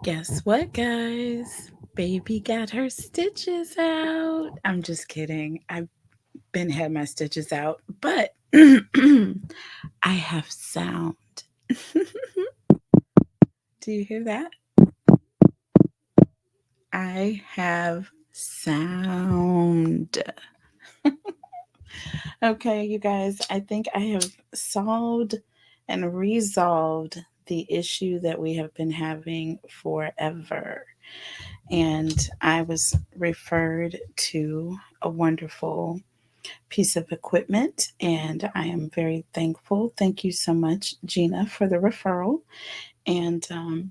Guess what, guys? Baby got her stitches out. I'm just kidding. I've been had my stitches out, but I have sound. Do you hear that? I have sound. Okay, you guys, I think I have solved and resolved the issue that we have been having forever. And I was referred to a wonderful piece of equipment, and I am very thankful. Thank you so much, Gina, for the referral. And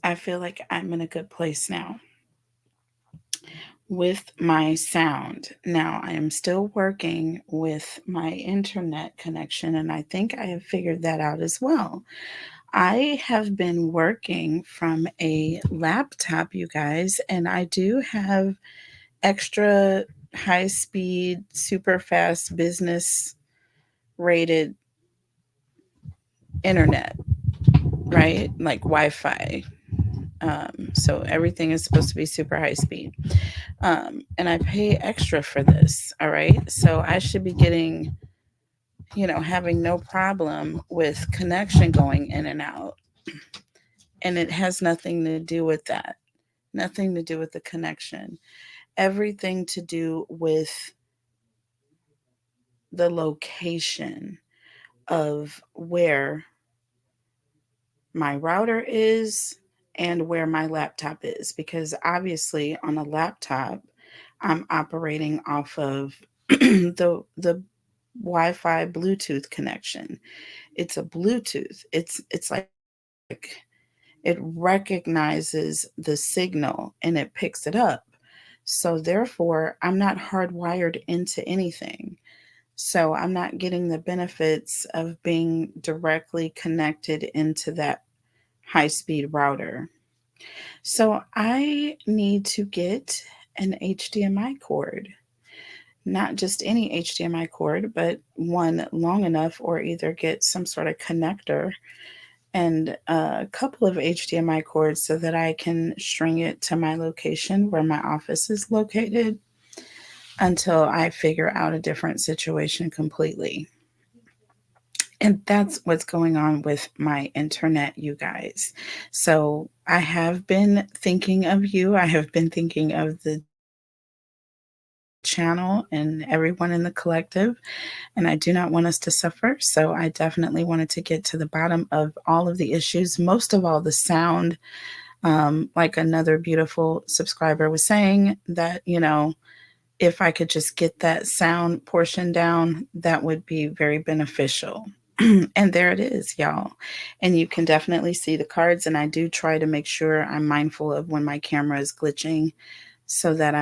I feel like I'm in a good place now with my sound. Now, I am still working with my internet connection, and I think I have figured that out as well. I have been working from a laptop, you guys, and I do have extra high speed, super fast business rated internet, right? Like Wi Fi. So everything is supposed to be super high speed. And I pay extra for this. All right. So I should be getting, having no problem with connection going in and out. And it has nothing to do with that, nothing to do with the connection, everything to do with the location of where my router is and where my laptop is, because obviously on a laptop I'm operating off of the Wi-Fi Bluetooth connection. It's a Bluetooth. It's like it recognizes the signal and it picks it up. So therefore, I'm not hardwired into anything. So I'm not getting the benefits of being directly connected into that high speed router. So I need to get an HDMI cord, not just any HDMI cord, but one long enough, or either get some sort of connector and a couple of HDMI cords so that I can string it to my location where my office is located until I figure out a different situation completely. And that's what's going on with my internet, you guys. So I have been thinking of you. I have been thinking of the channel and everyone in the collective. And I do not want us to suffer. So I definitely wanted to get to the bottom of all of the issues, most of all, the sound. Like another beautiful subscriber was saying, that, if I could just get that sound portion down, that would be very beneficial. And there it is, y'all. And you can definitely see the cards. And I do try to make sure I'm mindful of when my camera is glitching so that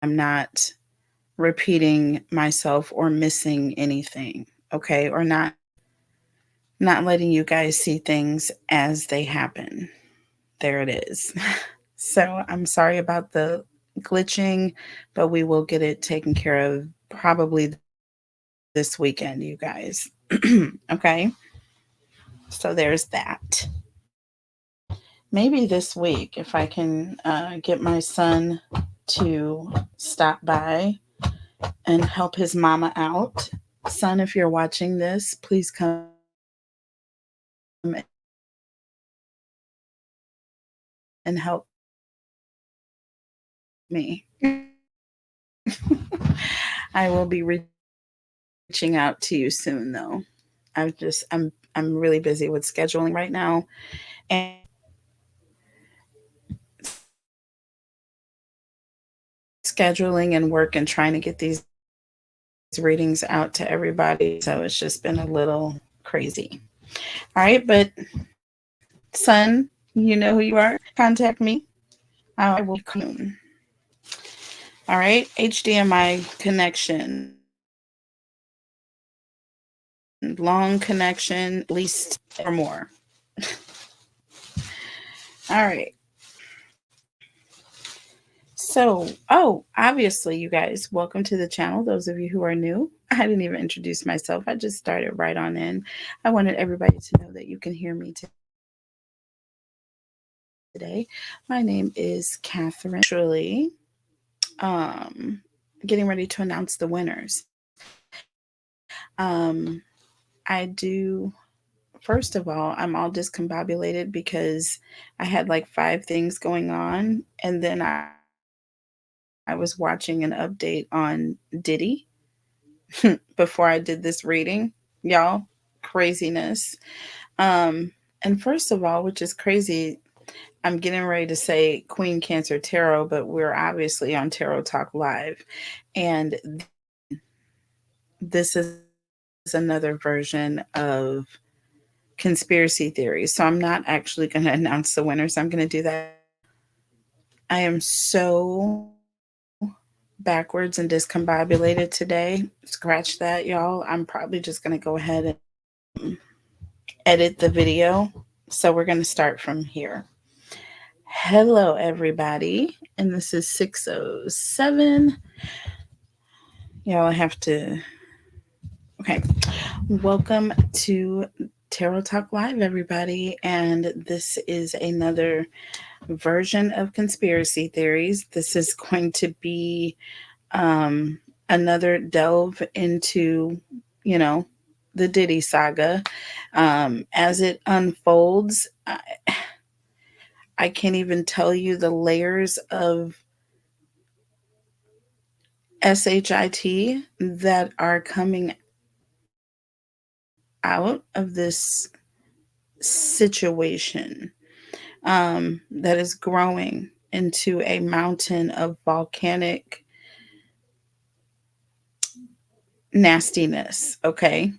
I'm not repeating myself or missing anything. Okay. Or not letting you guys see things as they happen. There it is. So I'm sorry about the glitching, but we will get it taken care of probably this weekend, you guys. Okay. So there's that. Maybe this week, if I can get my son to stop by and help his mama out. Son, if you're watching this, please come and help me. I will be reaching out to you soon, though. I'm really busy with scheduling right now, and scheduling and work and trying to get these readings out to everybody. So it's just been a little crazy. All right, but son, you know who you are. Contact me. I will be soon. All right, HDMI connection, long connection, at least or more. All right. So, obviously, you guys, welcome to the channel. Those of you who are new, I didn't even introduce myself. I just started right on in. I wanted everybody to know that you can hear me today. today. My name is Catherine. Um, Getting ready to announce the winners. I do. First of all, I'm all discombobulated because I had like 5 things going on, and then I was watching an update on Diddy before I did this reading. Y'all, craziness. And first of all, which is crazy, I'm getting ready to say Queen Cancer Tarot, but we're obviously on Tarot Talk Live. And this is another version of conspiracy theories. So I'm not actually going to announce the winners. I'm going to do that later. I am so backwards and discombobulated today. Scratch that, y'all. I'm probably just going to go ahead and edit the video. So we're going to start from here. Hello, everybody. And this is 607. Y'all, I have to. Okay. Welcome to Tarot Talk Live, everybody. And this is another version of conspiracy theories. This is going to be another delve into, you know, the Diddy saga. As it unfolds, I can't even tell you the layers of SHIT that are coming out of this situation, that is growing into a mountain of volcanic nastiness. Okay.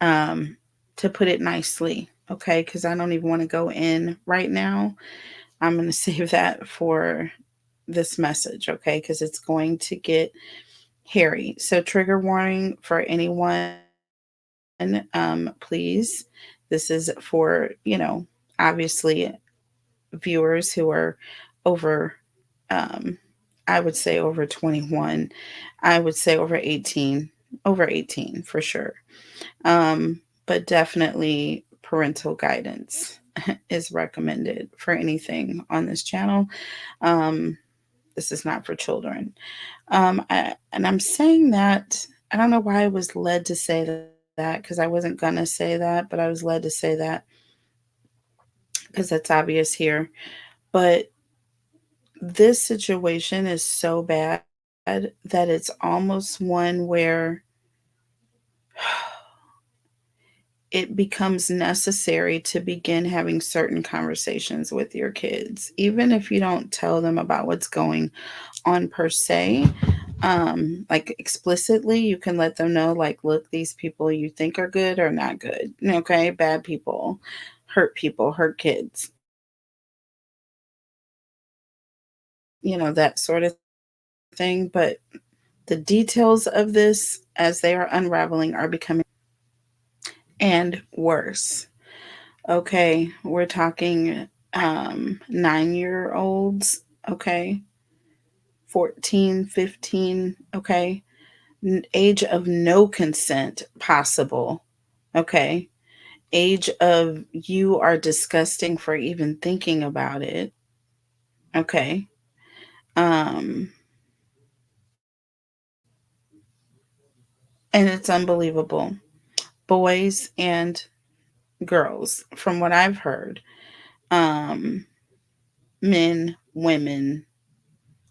To put it nicely. Okay. Because I don't even want to go in right now. I'm going to save that for this message. Okay. Because it's going to get hairy. So, trigger warning for anyone. Please. This is for, obviously viewers who are over, um, I would say over 21. I would say over 18 for sure. But definitely parental guidance is recommended for anything on this channel. This is not for children. And I'm saying that, I don't know why I was led to say that, because I wasn't going to say that, but I was led to say that because that's obvious here. But this situation is so bad that it's almost one where it becomes necessary to begin having certain conversations with your kids, even if you don't tell them about what's going on per se. Like explicitly, you can let them know, like, look, these people you think are good are not good. Okay, bad people, hurt kids, that sort of thing. But the details of this, as they are unraveling, are becoming and worse. Okay, we're talking 9-year-olds, okay, 14, 15, okay, age of no consent possible, okay, age of you are disgusting for even thinking about it, okay, um, and it's unbelievable. Boys and girls, from what I've heard, um, men, women,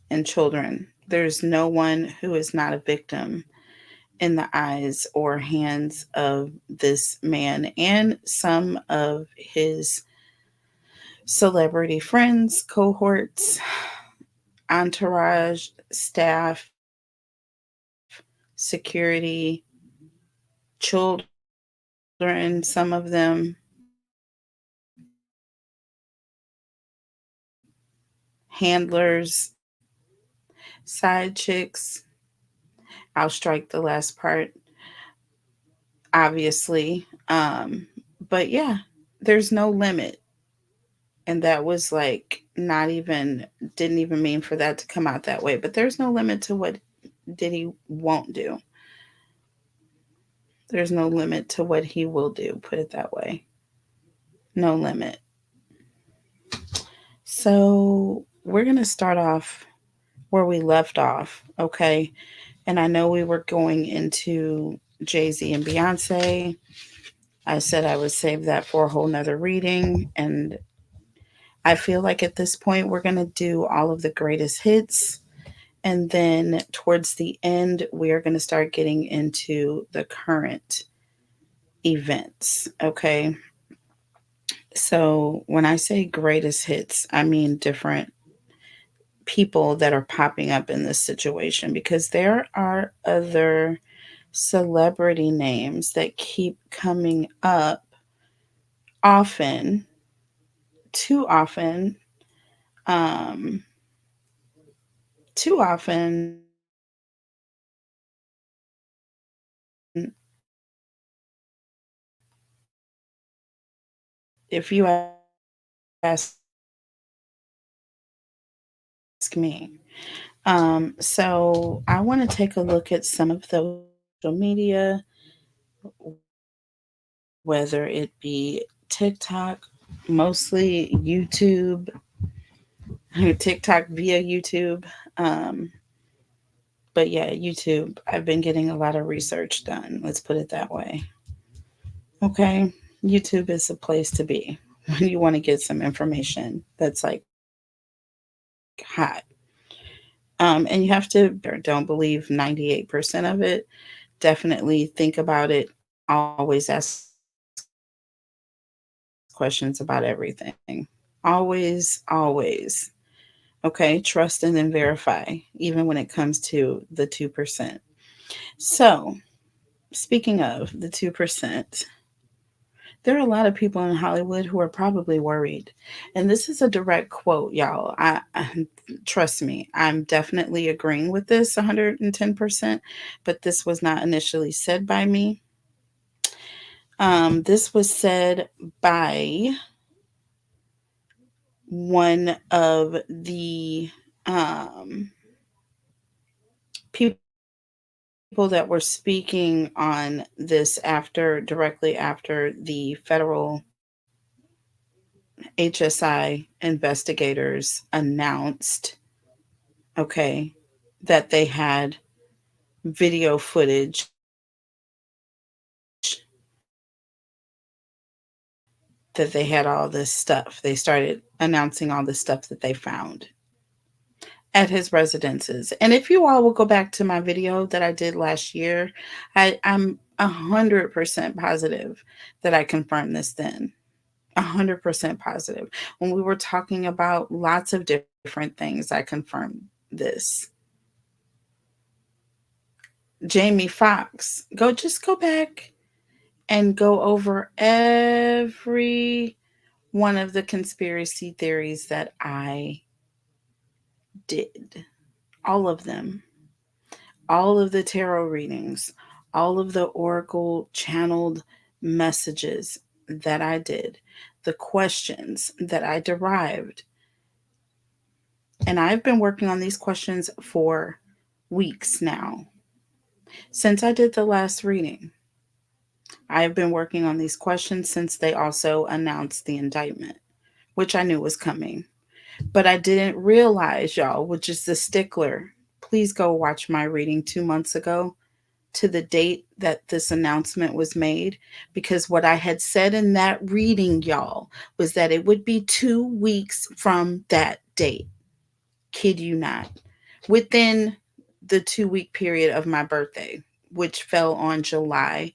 and children. There's no one who is not a victim in the eyes or hands of this man and some of his celebrity friends, cohorts, entourage, staff, security, children, some of them, handlers, side chicks. I'll strike the last part, obviously. But yeah, there's no limit. And that was like not even, didn't even mean for that to come out that way. But there's no limit to what Diddy won't do. There's no limit to what he will do, put it that way. No limit. So we're going to start off where we left off, okay? And I know we were going into Jay-Z and Beyonce. I said I would save that for a whole nother reading. And I feel like at this point, we're going to do all of the greatest hits. And then towards the end, we are going to start getting into the current events, okay? So when I say greatest hits, I mean different people that are popping up in this situation because there are other celebrity names that keep coming up often, too often, um, too often. If you ask me, so I want to take a look at some of the social media, whether it be TikTok, mostly YouTube, TikTok via YouTube. Um, but yeah, YouTube. I've been getting a lot of research done. Let's put it that way. Okay. YouTube is a place to be when you want to get some information that's like hot. And you have to don't believe 98% of it. Definitely think about it. Always ask questions about everything. Always, always. Okay. Trust and then verify, even when it comes to the 2%. So, speaking of the 2%, there are a lot of people in Hollywood who are probably worried. And this is a direct quote, y'all. I trust me, I'm definitely agreeing with this 110%, but this was not initially said by me. This was said by one of the people that were speaking on this directly after the federal HSI investigators announced, okay, that they had video footage that they had all this stuff. They started announcing all the stuff that they found at his residences. And if you all will go back to my video that I did last year, I'm 100% positive that I confirmed this then. 100% positive. When we were talking about lots of different things, I confirmed this. Jamie Foxx. Go back and go over every one of the conspiracy theories that I did. All of them. All of the tarot readings, all of the oracle channeled messages that I did, the questions that I derived. And I've been working on these questions for weeks now. Since I did the last reading, I've been working on these questions since they also announced the indictment, which I knew was coming. But I didn't realize, y'all, which is the stickler. Please go watch my reading 2 months ago to the date that this announcement was made, because what I had said in that reading, y'all, was that it would be 2 weeks from that date. Kid you not. Within the 2 week period of my birthday, which fell on July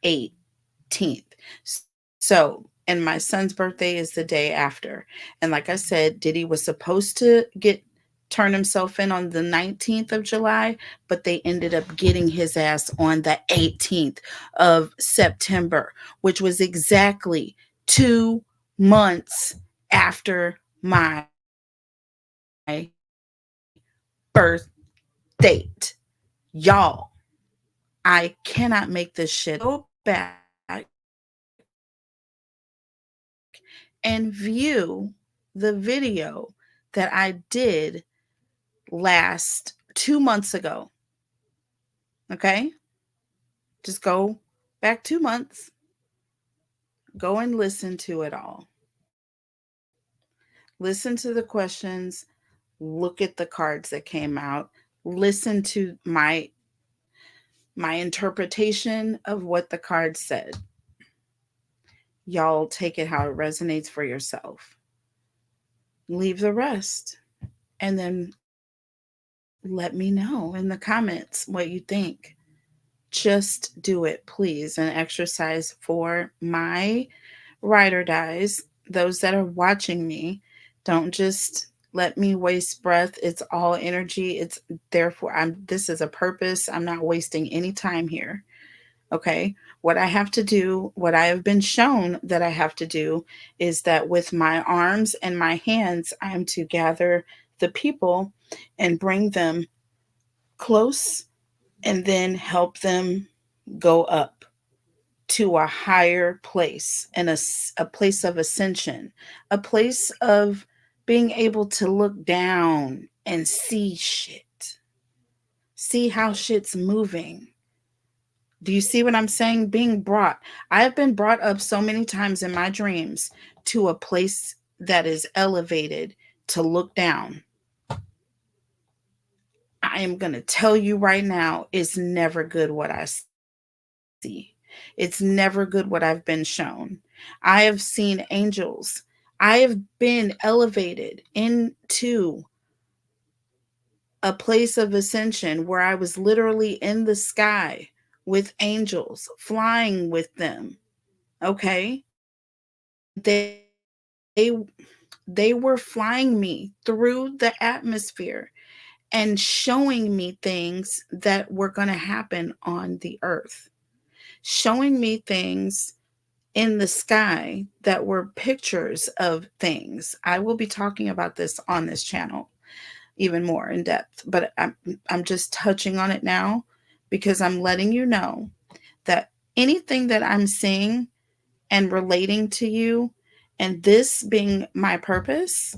18th. So, and my son's birthday is the day after. And like I said, Diddy was supposed to turn himself in on the 19th of July, but they ended up getting his ass on the 18th of September, which was exactly 2 months after my birth date. Y'all, I cannot make this shit go back and view the video that I did last 2 months ago. Okay? Just go back 2 months, go and listen to it all. listen to the questions, look at the cards that came out, listen to my interpretation of what the card said. Y'all take it how it resonates for yourself. Leave the rest. And then let me know in the comments what you think. Just do it, please. An exercise for my ride or dies, those that are watching me. Don't just let me waste breath. It's all energy. It's therefore this is a purpose. I'm not wasting any time here. Okay. What I have to do, what I have been shown that I have to do, is that with my arms and my hands, I am to gather the people and bring them close and then help them go up to a higher place and a place of ascension, a place of being able to look down and see shit, see how shit's moving. Do you see what I'm saying? Being brought, I have been brought up so many times in my dreams to a place that is elevated to look down. I am going to tell you right now, it's never good what I see. It's never good what I've been shown. I have seen angels. I have been elevated into a place of ascension where I was literally in the sky with angels, flying with them. Okay? And they were flying me through the atmosphere and showing me things that were going to happen on the earth, showing me things in the sky that were pictures of things. I will be talking about this on this channel even more in depth, but I'm just touching on it now because I'm letting you know that anything that I'm seeing and relating to you, and this being my purpose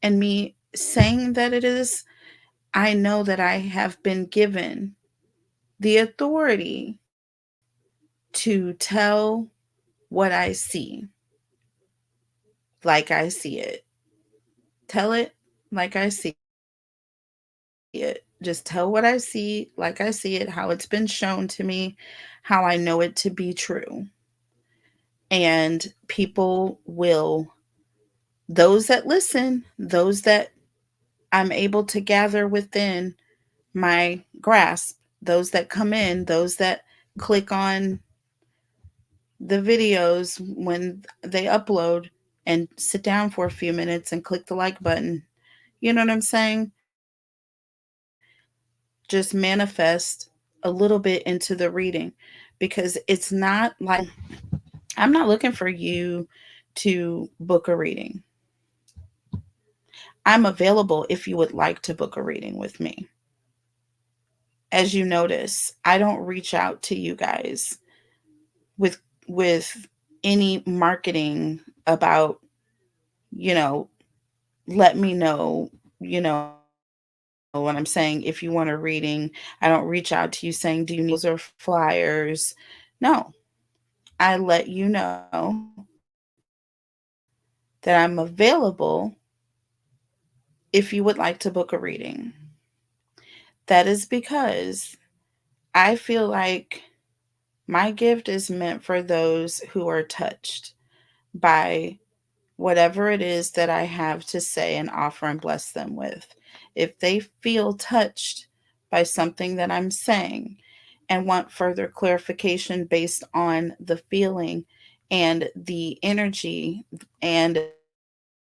and me saying that it is, I know that I have been given the authority to tell what I see like I see it. Tell it like I see it. Just tell what I see like I see it, how it's been shown to me, how I know it to be true. And people will, those that listen, those that I'm able to gather within my grasp, those that come in, those that click on the videos when they upload and sit down for a few minutes and click the like button. You know what I'm saying? Just manifest a little bit into the reading because it's not like I'm not looking for you to book a reading. I'm available if you would like to book a reading with me. As you notice, I don't reach out to you guys with any marketing about, you know, let me know, you know what I'm saying, if you want a reading. I don't reach out to you saying, do you need samples or flyers? No. I let you know that I'm available if you would like to book a reading. That is because I feel like my gift is meant for those who are touched by whatever it is that I have to say and offer and bless them with. If they feel touched by something that I'm saying and want further clarification based on the feeling and the energy and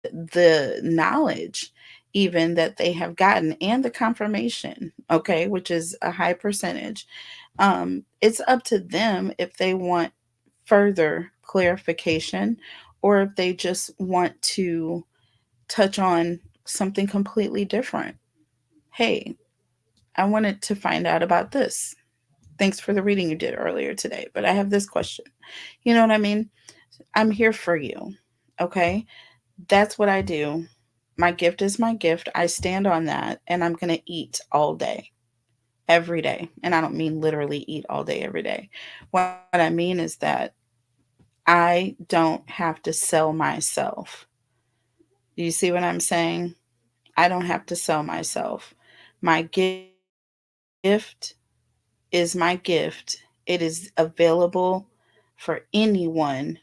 the knowledge, even that they have gotten, and the confirmation, okay, which is a high percentage, it's up to them if they want further clarification or if they just want to touch on something completely different. Hey, I wanted to find out about this. Thanks for the reading you did earlier today, but I have this question. You know what I mean? I'm here for you. Okay? That's what I do. My gift is my gift. I stand on that, and I'm going to eat all day, every day. And I don't mean literally eat all day, every day. What I mean is that I don't have to sell myself Do you see what I'm saying? I don't have to sell myself. My gift is my gift. It is available for anyone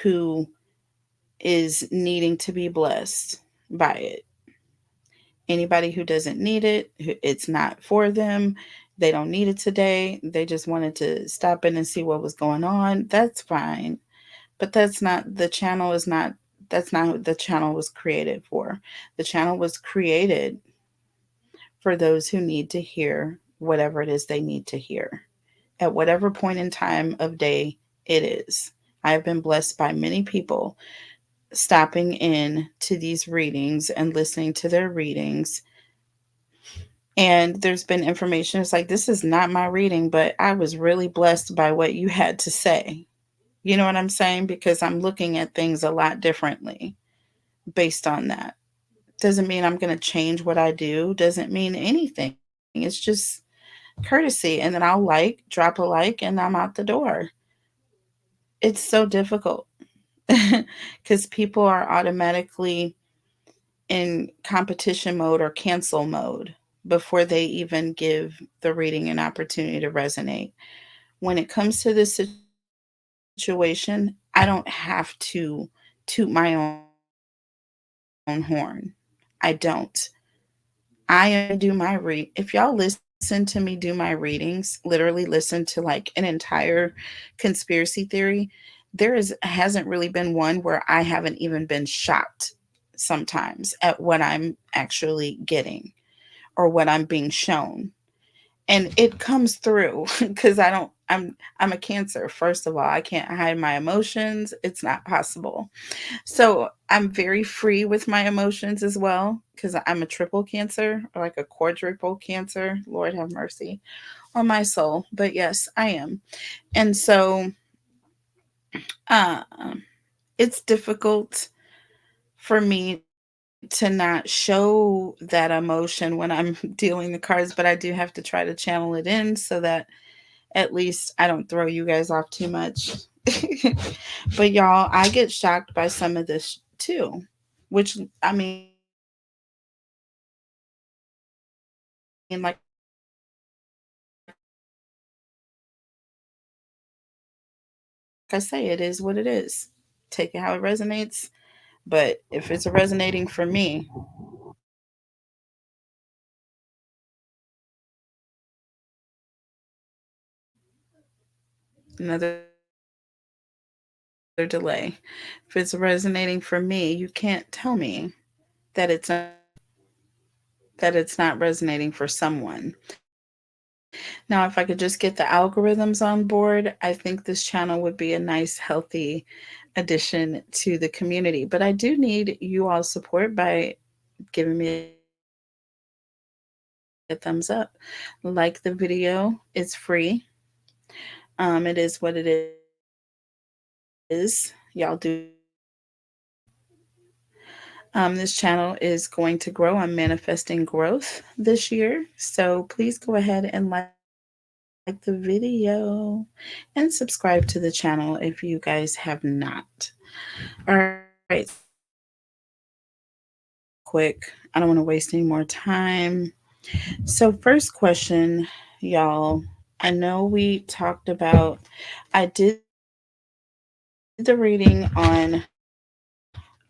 who is needing to be blessed by it. Anybody who doesn't need it, it's not for them. They don't need it today. They just wanted to stop in and see what was going on. That's fine. But that's not the channel is not that's not what the channel was created for. The channel was created for those who need to hear whatever it is they need to hear at whatever point in time of day it is. I have been blessed by many people stopping in to these readings and listening to their readings. And there's been information, it's like, this is not my reading, but I was really blessed by what you had to say. You know what I'm saying? Because I'm looking at things a lot differently based on that. Doesn't mean I'm going to change what I do, doesn't mean anything. It's just courtesy. And then I'll drop a like, and I'm out the door. It's so difficult because people are automatically in competition mode or cancel mode before they even give the reading an opportunity to resonate. When it comes to this situation, I don't have to toot my own horn. I don't. I am going to do my if y'all listen to me do my readings, literally listen to like an entire conspiracy theory, hasn't really been one where I haven't even been shocked sometimes at what I'm actually getting or what I'm being shown. And it comes through because I'm a Cancer. First of all, I can't hide my emotions. It's not possible. So I'm very free with my emotions as well because I'm a triple Cancer or like a quadruple Cancer. Lord have mercy on my soul. But yes, I am. And so uh, it's difficult for me to not show that emotion when I'm dealing the cards, but I do have to try to channel it in so that at least I don't throw you guys off too much. But y'all, I get shocked by some of this too, which I mean, like I say, it is what it is. Take it how it resonates. But if it's resonating for me, another delay. If it's resonating for me, you can't tell me that it's not resonating for someone. Now, if I could just get the algorithms on board, I think this channel would be a nice, healthy addition to the community. But I do need you all support by giving me a thumbs up. Like the video, it's free. It is what it is. Y'all do support. This channel is going to grow. I'm manifesting growth this year. So please go ahead and like the video and subscribe to the channel if you guys have not. All right, so let's get into the reading real quick. I don't want to waste any more time. So, first question, y'all. I know we talked about, I did the reading on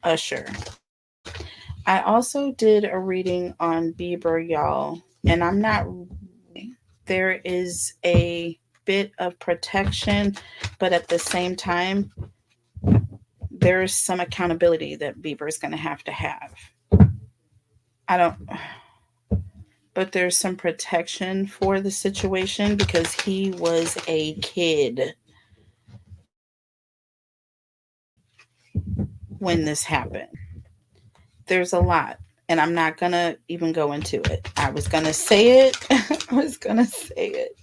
Usher. I also did a reading on Bieber, y'all. And I'm not really, there is a bit of protection, but at the same time, there's some accountability that Bieber is going to have. I don't, but there's some protection for the situation because he was a kid when this happened. There's a lot, and I'm not gonna even go into it. I was gonna say it, I was gonna say it,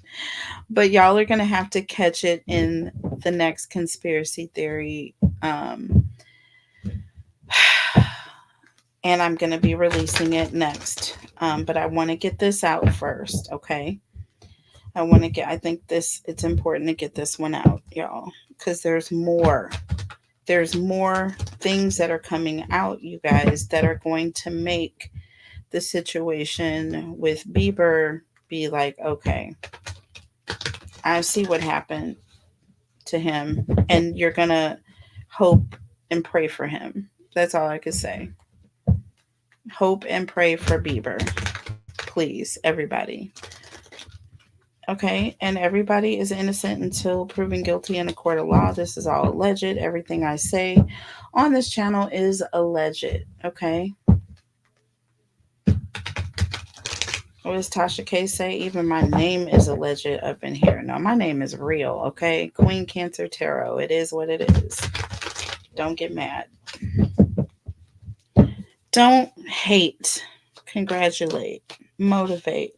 but y'all are gonna have to catch it in the next conspiracy theory. And I'm gonna be releasing it next. But I want to get this out first, okay? I think it's important to get this one out, y'all, because there's more. There's more things that are coming out, you guys, that are going to make the situation with Bieber be like, okay, I see what happened to him, and you're gonna hope and pray for him. That's all I could say. Hope and pray for Bieber, please, everybody. Okay, and everybody is innocent until proven guilty in a court of law. This is all alleged. Everything I say on this channel is alleged. Okay. What does Tasha K say? Even my name is alleged up in here. No, my name is real. Okay, Queen Cancer Tarot. It is what it is. Don't get mad. Don't hate. Congratulate. Motivate.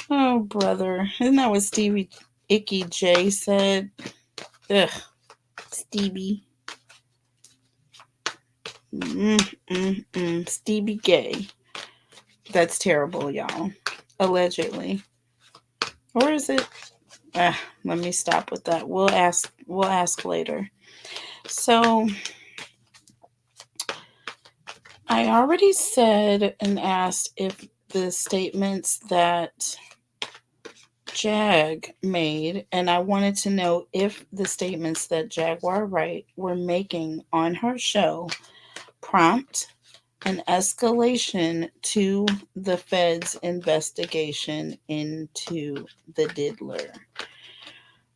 Oh, brother. Isn't that what Stevie Icky J said? Ugh. Stevie. Stevie Gay. That's terrible, y'all. Allegedly. Or is it? Let me stop with that. We'll ask. We'll ask later. So I already said and asked if the statements that JAG made, and I wanted to know if the statements that Jaguar Wright were making on her show prompt an escalation to the Fed's investigation into the Diddler.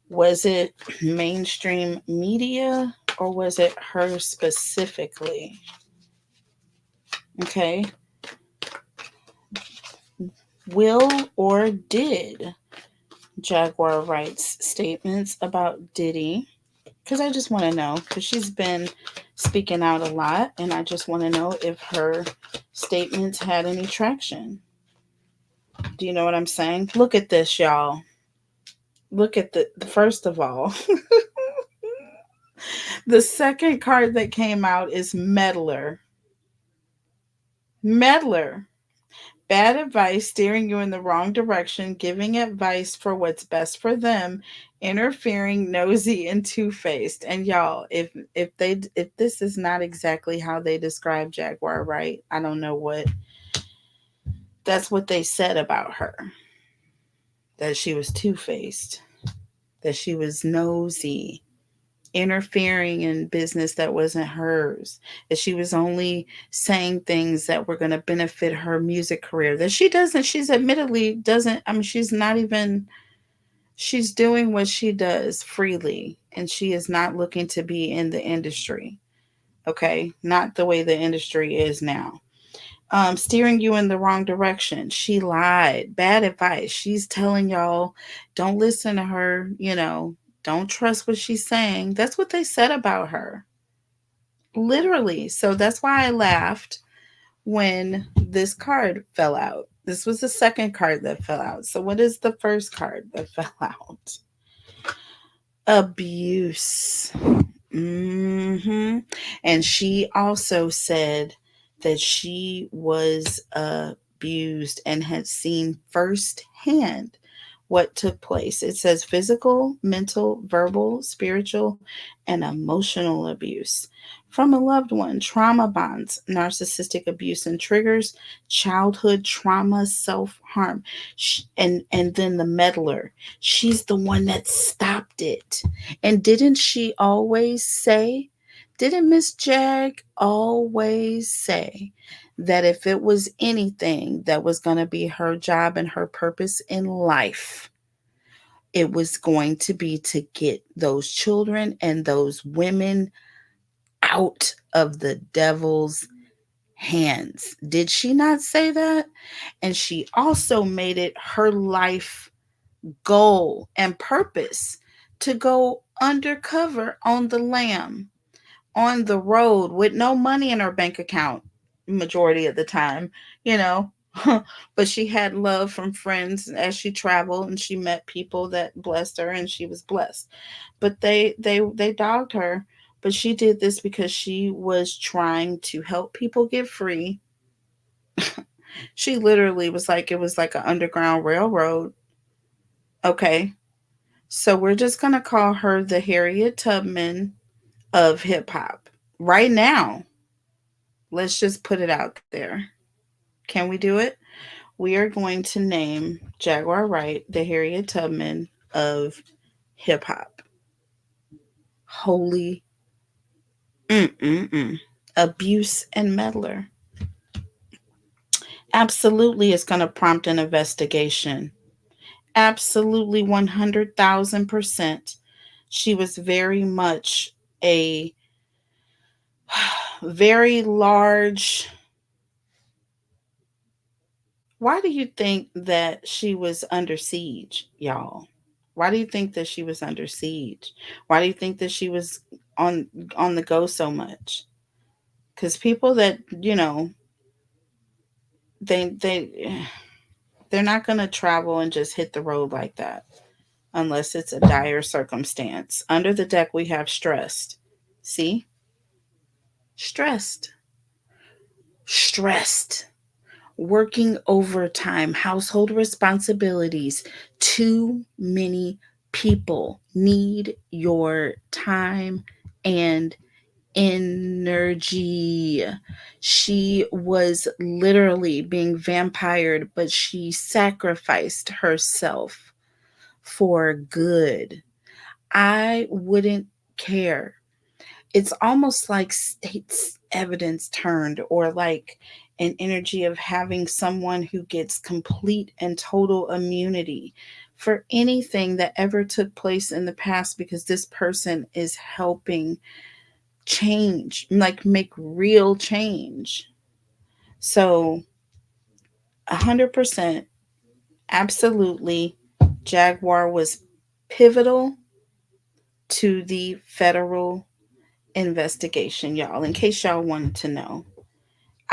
Was it mainstream media or was it her specifically? Okay. Will or did Jaguar Wright's statements about Diddy? Because I just want to know, because she's been speaking out a lot, and I just want to know if her statements had any traction. Do you know what I'm saying? Look at this, y'all. Look at the first of all, the second card that came out is Meddler. Meddler. Bad advice, steering you in the wrong direction, giving advice for what's best for them, interfering, nosy, and two-faced. And y'all, if this is not exactly how they describe Jaguar, right? I don't know what. That's what they said about her. That she was two-faced, that she was nosy, interfering in business that wasn't hers, that she was only saying things that were going to benefit her music career, that she's admittedly doesn't, I mean, she's not even, she's doing what she does freely, and she is not looking to be in the industry. Okay, not the way the industry is now. Steering you in the wrong direction. She lied. Bad advice. She's telling y'all, don't listen to her, don't trust what she's saying. That's what they said about her. Literally. So that's why I laughed when this card fell out. This was the second card that fell out. So what is the first card that fell out? Abuse. And she also said that she was abused and had seen firsthand what took place. It says physical, mental, verbal, spiritual, and emotional abuse from a loved one, trauma bonds, narcissistic abuse and triggers, childhood trauma, self-harm. And then the meddler. She's the one that stopped it. And didn't Miss Jag always say that if it was anything that was going to be her job and her purpose in life, it was going to be to get those children and those women out of the devil's hands? Did she not say that? And she also made it her life goal and purpose to go undercover on the lam, on the road with no money in her bank account majority of the time, you know. But she had love from friends as she traveled, and she met people that blessed her, and she was blessed. But they dogged her, but she did this because she was trying to help people get free. She literally was like, it was like an underground railroad. Okay. So we're just going to call her the Harriet Tubman of hip hop. Right now, let's just put it out there. Can we do it? We are going to name Jaguar Wright the Harriet Tubman of hip hop. Holy mm-mm-mm. Abuse and meddler. Absolutely, it's going to prompt an investigation. Absolutely, 100,000%. She was very much a very large. Why do you think that she was under siege, y'all? Why do you think that she was under siege? Why do you think that she was on on the go so much? Because people that they they're not gonna travel and just hit the road like that unless it's a dire circumstance. Under the deck, we have stressed. See, stressed, stressed. Working overtime, household responsibilities. Too many people need your time and energy. She was literally being vampired, but she sacrificed herself for good. I wouldn't care. It's almost like state's evidence turned, or like an energy of having someone who gets complete and total immunity for anything that ever took place in the past, because this person is helping change, like make real change. So 100%, absolutely, Jaguar was pivotal to the federal investigation, y'all, in case y'all wanted to know.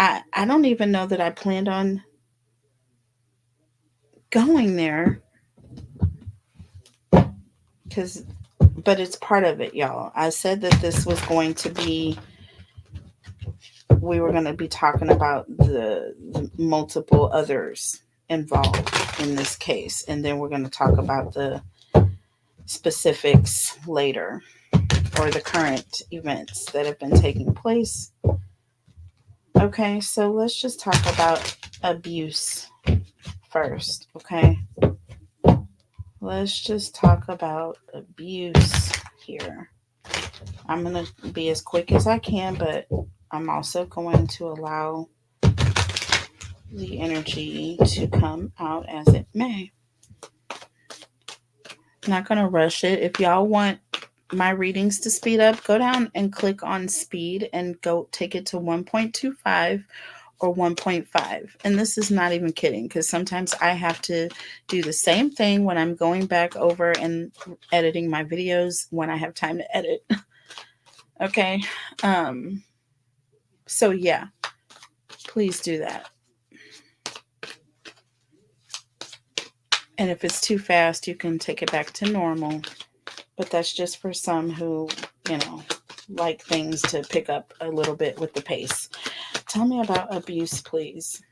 I don't even know that I planned on going there, cuz but it's part of it, y'all. I said that this was going to be, we were going to be talking about the multiple others involved in this case, and then we're going to talk about the specifics later, or the current events that have been taking place. Okay, so let's just talk about abuse first, okay? Let's just talk about abuse here. I'm going to be as quick as I can, but I'm also going to allow the energy to come out as it may. Not going to rush it. If y'all want my readings to speed up, go down and click on speed and go take it to 1.25 or 1.5. And this is not even kidding, because sometimes I have to do the same thing when I'm going back over and editing my videos when I have time to edit. Okay. So yeah, please do that. And if it's too fast, you can take it back to normal. But that's just for some who, like things to pick up a little bit with the pace. Tell me about abuse, please.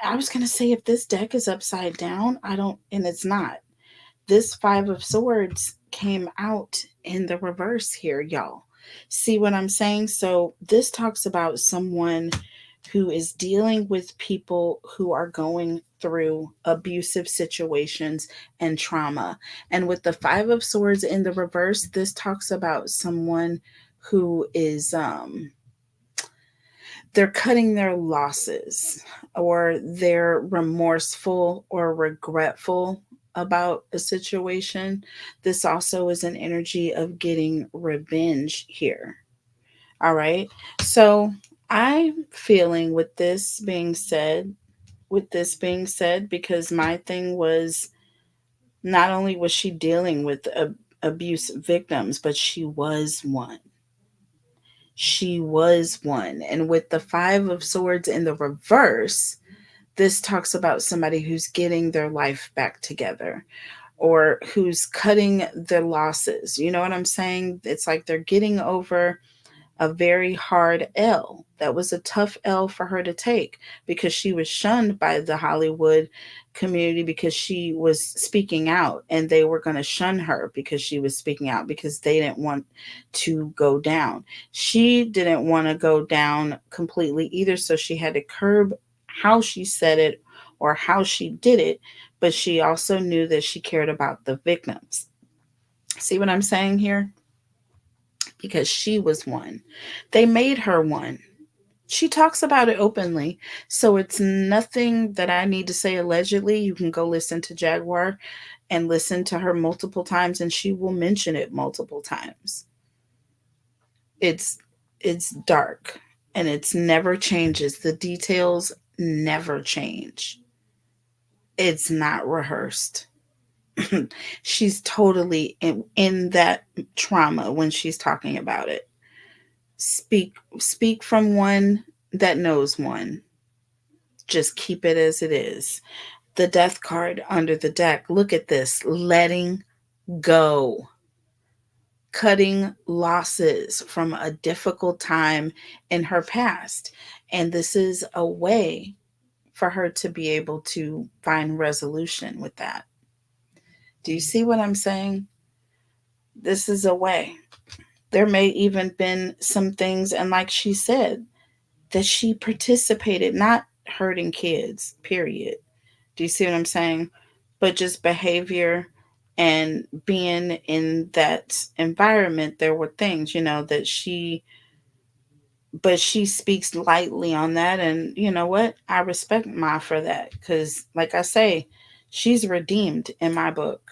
I was going to say, if this deck is upside down, and it's not. This Five of Swords came out in the reverse here, y'all. See what I'm saying? So this talks about someone who is dealing with people who are going through abusive situations and trauma. And with the Five of Swords in the reverse, this talks about someone who is they're cutting their losses, or they're remorseful or regretful about a situation. This also is an energy of getting revenge here. All right. So I'm feeling, with this being said, because my thing was, not only was she dealing with abuse victims, but she was one. She was one. And with the Five of Swords in the reverse, this talks about somebody who's getting their life back together, or who's cutting their losses. You know what I'm saying? It's like they're getting over a very hard L. That was a tough L for her to take because she was shunned by the Hollywood community because she was speaking out, and they were going to shun her because she was speaking out because they didn't want to go down. She didn't want to go down completely either, so she had to curb how she said it or how she did it, but she also knew that she cared about the victims. See what I'm saying here? Because she was one. They made her one. She talks about it openly. So it's nothing that I need to say allegedly. You can go listen to Jaguar and listen to her multiple times, and she will mention it multiple times. It's it's dark, and it's never changes. The details never change. It's not rehearsed. She's totally in that trauma when she's talking about it. Speak from one that knows one. Just keep it as it is. The death card under the deck. Look at this. Letting go. Cutting losses from a difficult time in her past. And this is a way for her to be able to find resolution with that. Do you see what I'm saying? This is a way. There may even been some things, and like she said, that she participated, not hurting kids, period. Do you see what I'm saying? But just behavior and being in that environment, there were things, that but she speaks lightly on that. And you know what? I respect Ma for that because, like I say, she's redeemed in my book.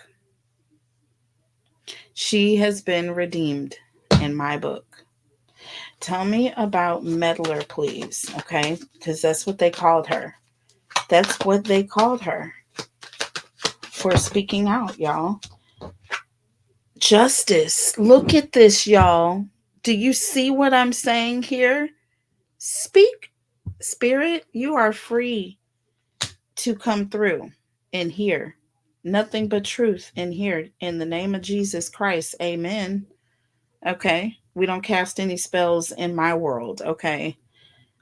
She has been redeemed in my book. Tell me about meddler, please. Okay? Because that's what they called her. That's what they called her for speaking out, y'all. Justice. Look at this, y'all. Do you see what I'm saying here? Speak, Spirit. You are free to come through and hear nothing but truth in here. In the name of Jesus Christ. Amen. Okay. We don't cast any spells in my world. Okay.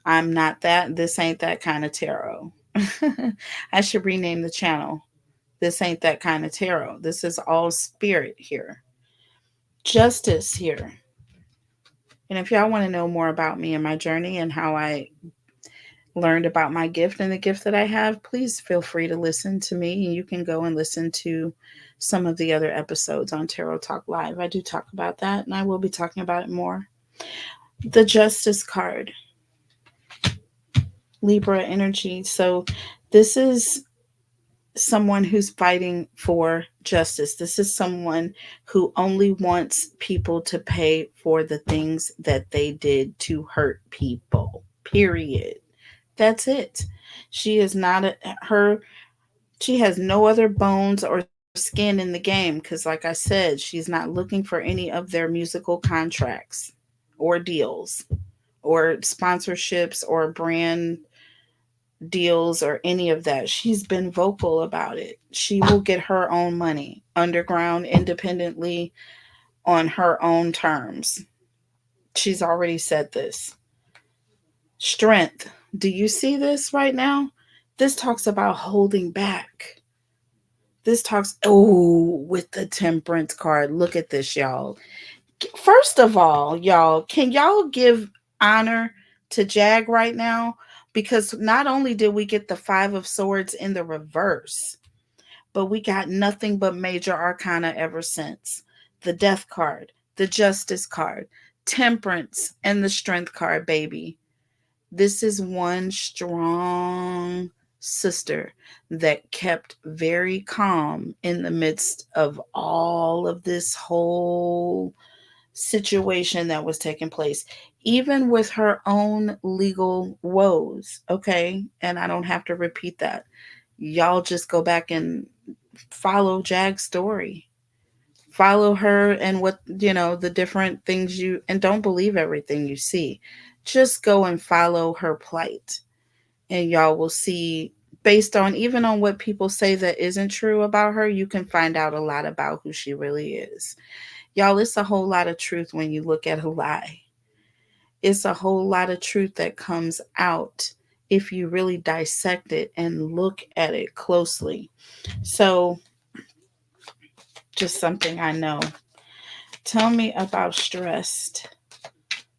I'm not that. This ain't that kind of tarot. I should rename the channel. This ain't that kind of tarot. This is all spirit here. Justice here. And if y'all want to know more about me and my journey and how I learned about my gift and the gift that I have, please feel free to listen to me. And you can go and listen to some of the other episodes on Tarot Talk Live. I do talk about that, and I will be talking about it more. The Justice card, Libra energy. So this is someone who's fighting for justice. This is someone who only wants people to pay for the things that they did to hurt people. Period. That's it. She is not she has no other bones or skin in the game because, like I said, she's not looking for any of their musical contracts or deals or sponsorships or brand deals or any of that. She's been vocal about it. She will get her own money underground, independently, on her own terms. She's already said this. Strength. Do you see this right now? This talks about holding back. This talks, oh, with the temperance card. Look at this, y'all. First of all, y'all, can y'all give honor to Jag right now? Because not only did we get the Five of Swords in the reverse, but we got nothing but major arcana ever since. The Death card, the Justice card, Temperance, and the Strength card, baby. This is one strong sister that kept very calm in the midst of all of this whole situation that was taking place, even with her own legal woes. Okay. And I don't have to repeat that. Y'all just go back and follow Jag's story. Follow her and what, the different things and don't believe everything you see. Just go and follow her plight. And y'all will see, based on even on what people say that isn't true about her, you can find out a lot about who she really is. Y'all, it's a whole lot of truth when you look at a lie. It's a whole lot of truth that comes out if you really dissect it and look at it closely. So, just something I know. Tell me about stressed.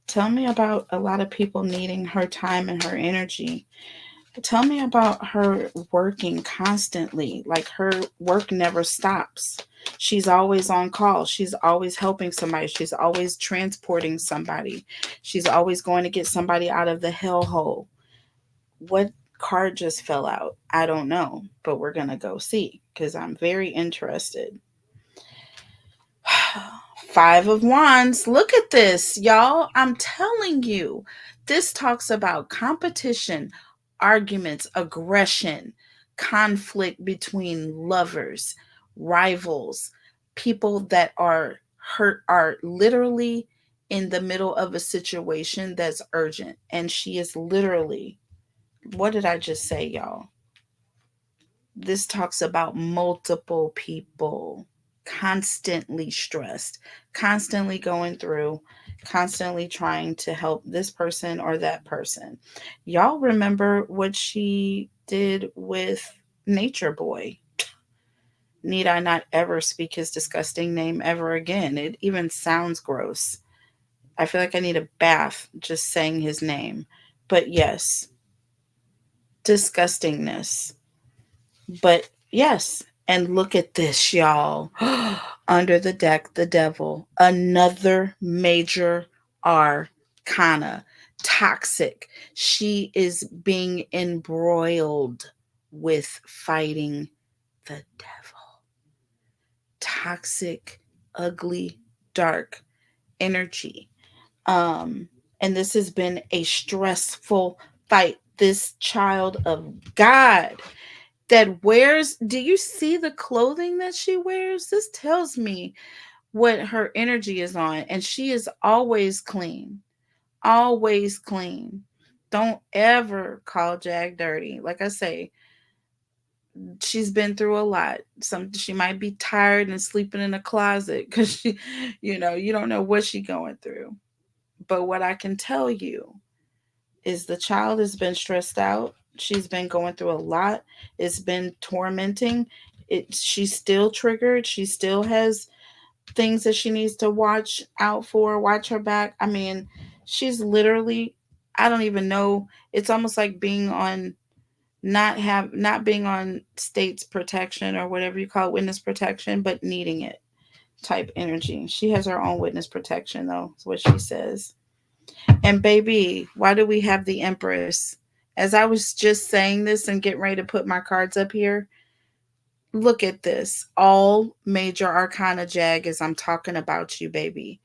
Tell me about a lot of people needing her time and her energy. Tell me about her working constantly. Like her work never stops. She's always on call. She's always helping somebody. She's always transporting somebody. She's always going to get somebody out of the hellhole. What card just fell out? I don't know, but we're going to go see because I'm very interested. Five of Wands. Look at this, y'all. I'm telling you, this talks about competition, arguments, aggression, conflict between lovers, rivals, people that are hurt, are literally in the middle of a situation that's urgent. And she is literally, what did I just say, y'all? This talks about multiple people constantly stressed, constantly going through, constantly trying to help this person or that person. Y'all remember what she did with Nature Boy? Need I not ever speak his disgusting name ever again? It even sounds gross. I feel like I need a bath just saying his name. But yes, disgustingness. But yes, and look at this, y'all. Under the deck, the devil. Another major arcana. Toxic. She is being embroiled with fighting the devil. Toxic, ugly, dark energy. Um, and this has been a stressful fight. This child of God that wears, do you see the clothing that she wears? This tells me what her energy is on, and she is always clean. Always clean. Don't ever call Jag dirty. Like I say, she's been through a lot. She might be tired and sleeping in a closet because she, you don't know what she's going through. But what I can tell you is the child has been stressed out. She's been going through a lot. It's been tormenting. She's still triggered. She still has things that she needs to watch out for, watch her back. I mean, she's literally, I don't even know. It's almost like being on not being on state's protection or whatever you call it, witness protection, but needing it type energy. She has her own witness protection though, is what she says. And baby, why do we have the Empress? As I was just saying this and getting ready to put my cards up here, look at this. All major arcana Jag as I'm talking about you, baby.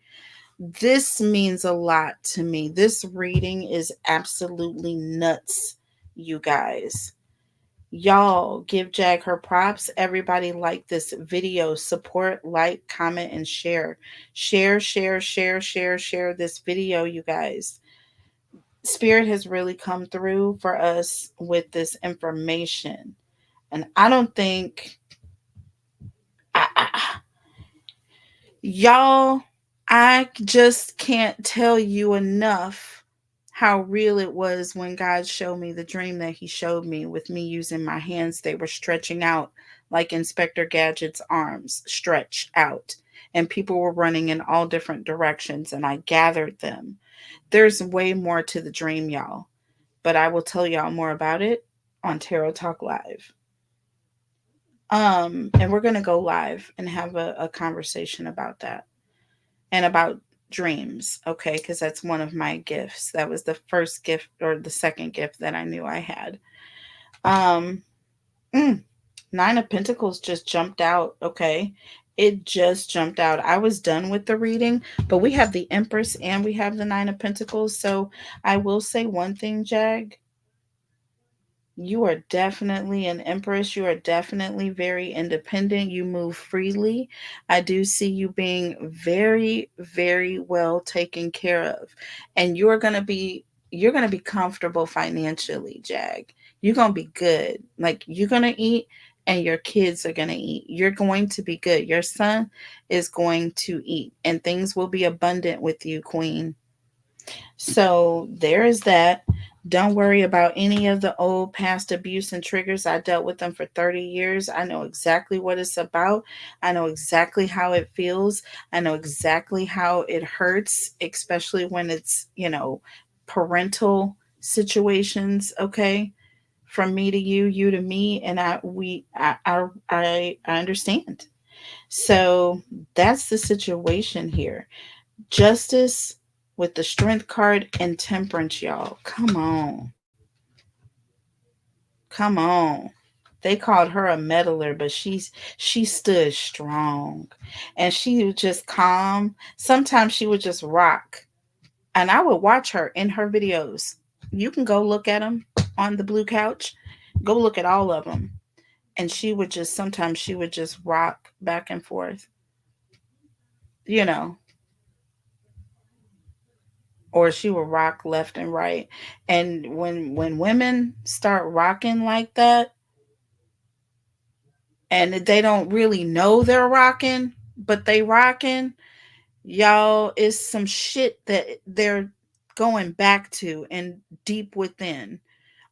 This means a lot to me. This reading is absolutely nuts, you guys. Y'all give Jag her props. Everybody like this video. Support, like, comment, and share. Share this video, you guys. Spirit has really come through for us with this information. And I don't think y'all, I just can't tell you enough how real it was when God showed me the dream that he showed me with me using my hands. They were stretching out like Inspector Gadget's arms stretch out. And people were running in all different directions, and I gathered them. There's way more to the dream, y'all, but I will tell y'all more about it on Tarot Talk Live. And we're gonna go live and have a conversation about that and about dreams, okay? Because that's one of my gifts. That was the first gift or the second gift that I knew I had. Um, Nine of Pentacles just jumped out, okay? It just jumped out. I was done with the reading, but we have the Empress and we have the Nine of Pentacles. So I will say one thing, Jag. You are definitely an empress. You are definitely very independent. You move freely. I do see you being very, very well taken care of. And you're going to be comfortable financially, Jag. You're going to be good. Like you're going to eat and your kids are going to eat. You're going to be good. Your son is going to eat and things will be abundant with you, Queen. So there is that. Don't worry about any of the old past abuse and triggers. I dealt with them for 30 years. I know exactly what it's about. I know exactly how it feels. I know exactly how it hurts, especially when it's, parental situations, okay? From me to you, you to me, and I understand. So that's the situation here. Justice with the strength card and temperance, y'all. Come on. Come on. They called her a meddler, but she stood strong. And she was just calm. Sometimes she would just rock. And I would watch her in her videos. You can go look at them on the blue couch. Go look at all of them. And sometimes she would just rock back and forth, you know, or she would rock left and right. And when women start rocking like that, and they don't really know they're rocking, but they rocking, y'all, is some shit that they're going back to and deep within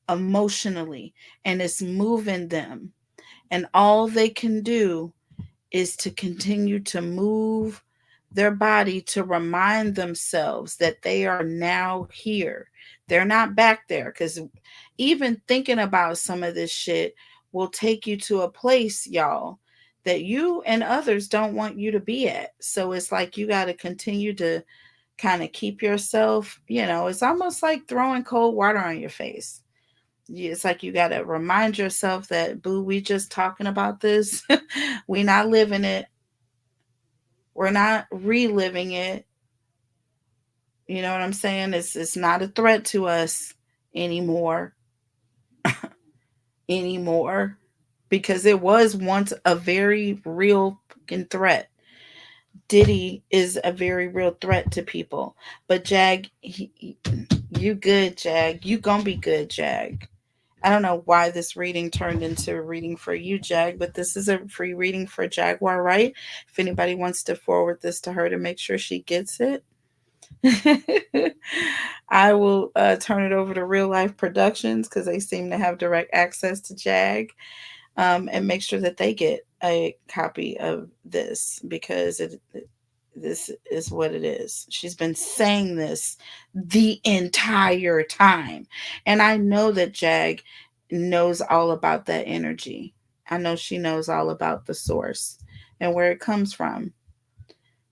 emotionally, and it's moving them, and all they can do is to continue to move their body to remind themselves that they are now here. They're not back there, because even thinking about some of this shit will take you to a place, y'all, that you and others don't want you to be at. So it's like you got to continue to kind of keep yourself, it's almost like throwing cold water on your face. It's like you got to remind yourself that, boo, we just talking about this. We not living it. We're not reliving it. You know what I'm saying? It's not a threat to us anymore. Anymore. Because it was once a very real fucking threat. Diddy is a very real threat to people. But Jag, you good, Jag. You gonna be good, Jag. I don't know why this reading turned into a reading for you, Jag, but this is a free reading for Jaguar, right? If anybody wants to forward this to her to make sure she gets it, I will turn it over to Real Life Productions because they seem to have direct access to Jag, and make sure that they get a copy of this because this is what it is. She's been saying this the entire time. And I know that Jag knows all about that energy. I know she knows all about the source and where it comes from.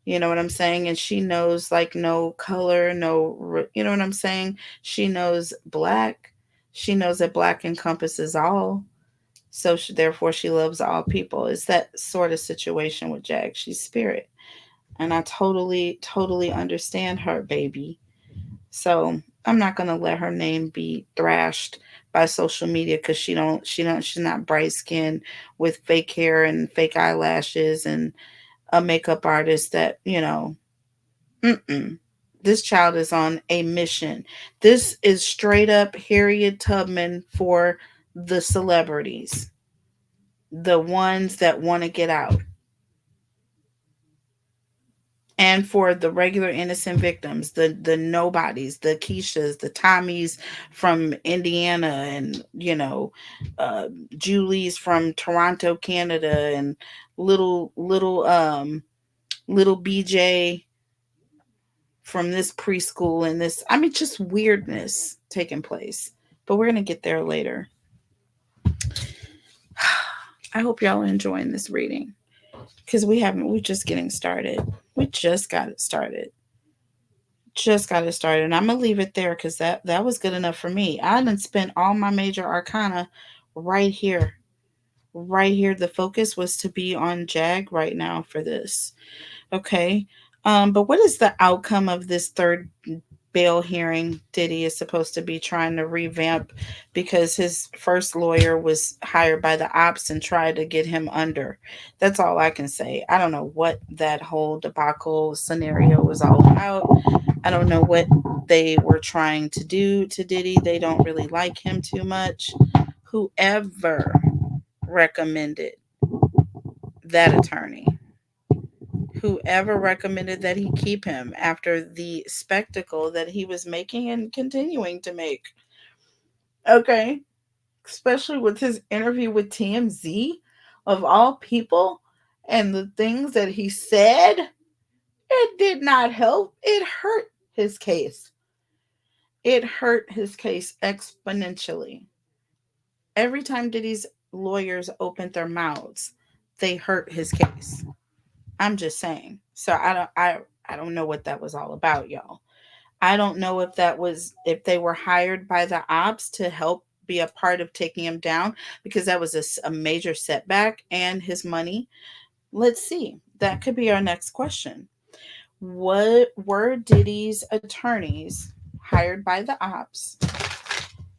You know what I'm saying? And she knows like no color, you know what I'm saying? She knows black. She knows that black encompasses all. So therefore, she loves all people. It's that sort of situation with Jag. She's spirit. And I totally, totally understand her, baby. So I'm not gonna let her name be thrashed by social media because she's not bright skinned with fake hair and fake eyelashes and a makeup artist that, mm-mm. This child is on a mission. This is straight up Harriet Tubman for the celebrities, the ones that want to get out, and for the regular innocent victims, the nobodies, the Keishas, the Tommies from Indiana, and uh, Julie's from Toronto, Canada, and little BJ from this preschool, and this, I mean, just weirdness taking place. But we're gonna get there later. I hope y'all are enjoying this reading because we're just getting started. We just got it started. Just got it started. And I'm gonna leave it there because that was good enough for me. I didn't spend all my major arcana right here. Right here. The focus was to be on Jag right now for this. Okay. But what is the outcome of this third bail hearing? Diddy is supposed to be trying to revamp because his first lawyer was hired by the ops and tried to get him under. That's all I can say. I don't know what that whole debacle scenario was all about. I don't know what they were trying to do to Diddy. They don't really like him too much. Whoever recommended that attorney, whoever recommended that he keep him after the spectacle that he was making and continuing to make. Okay. Especially with his interview with TMZ, of all people, and the things that he said, it did not help. It hurt his case. It hurt his case exponentially. Every time Diddy's lawyers opened their mouths, they hurt his case. I'm just saying. So I don't know what that was all about, y'all. I don't know if they were hired by the ops to help be a part of taking him down, because that was a major setback, and his money. Let's see. That could be our next question. What were Diddy's attorneys hired by the ops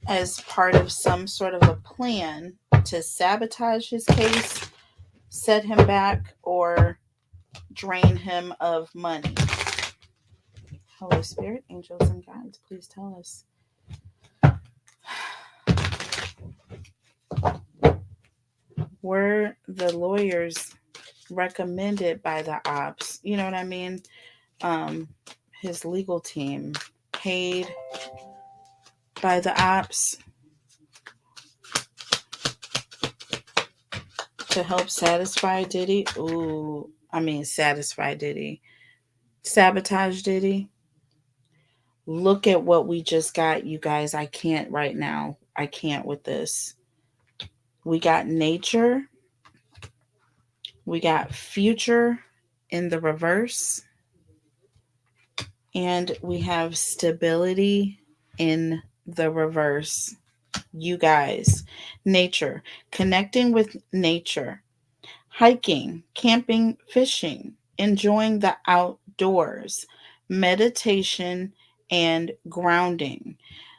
as part of some sort of a plan to sabotage his case, set him back, or drain him of money? Holy Spirit, angels, and guides, please tell us. Were the lawyers recommended by the ops? You know what I mean? His legal team paid by the ops to help satisfy Diddy. Satisfy Diddy. Sabotage Diddy. Look at what we just got, you guys. I can't right now. I can't with this. We got nature. We got future in the reverse. And we have stability in the reverse. You guys, nature, connecting with nature, hiking, camping, fishing, enjoying the outdoors, meditation, and grounding.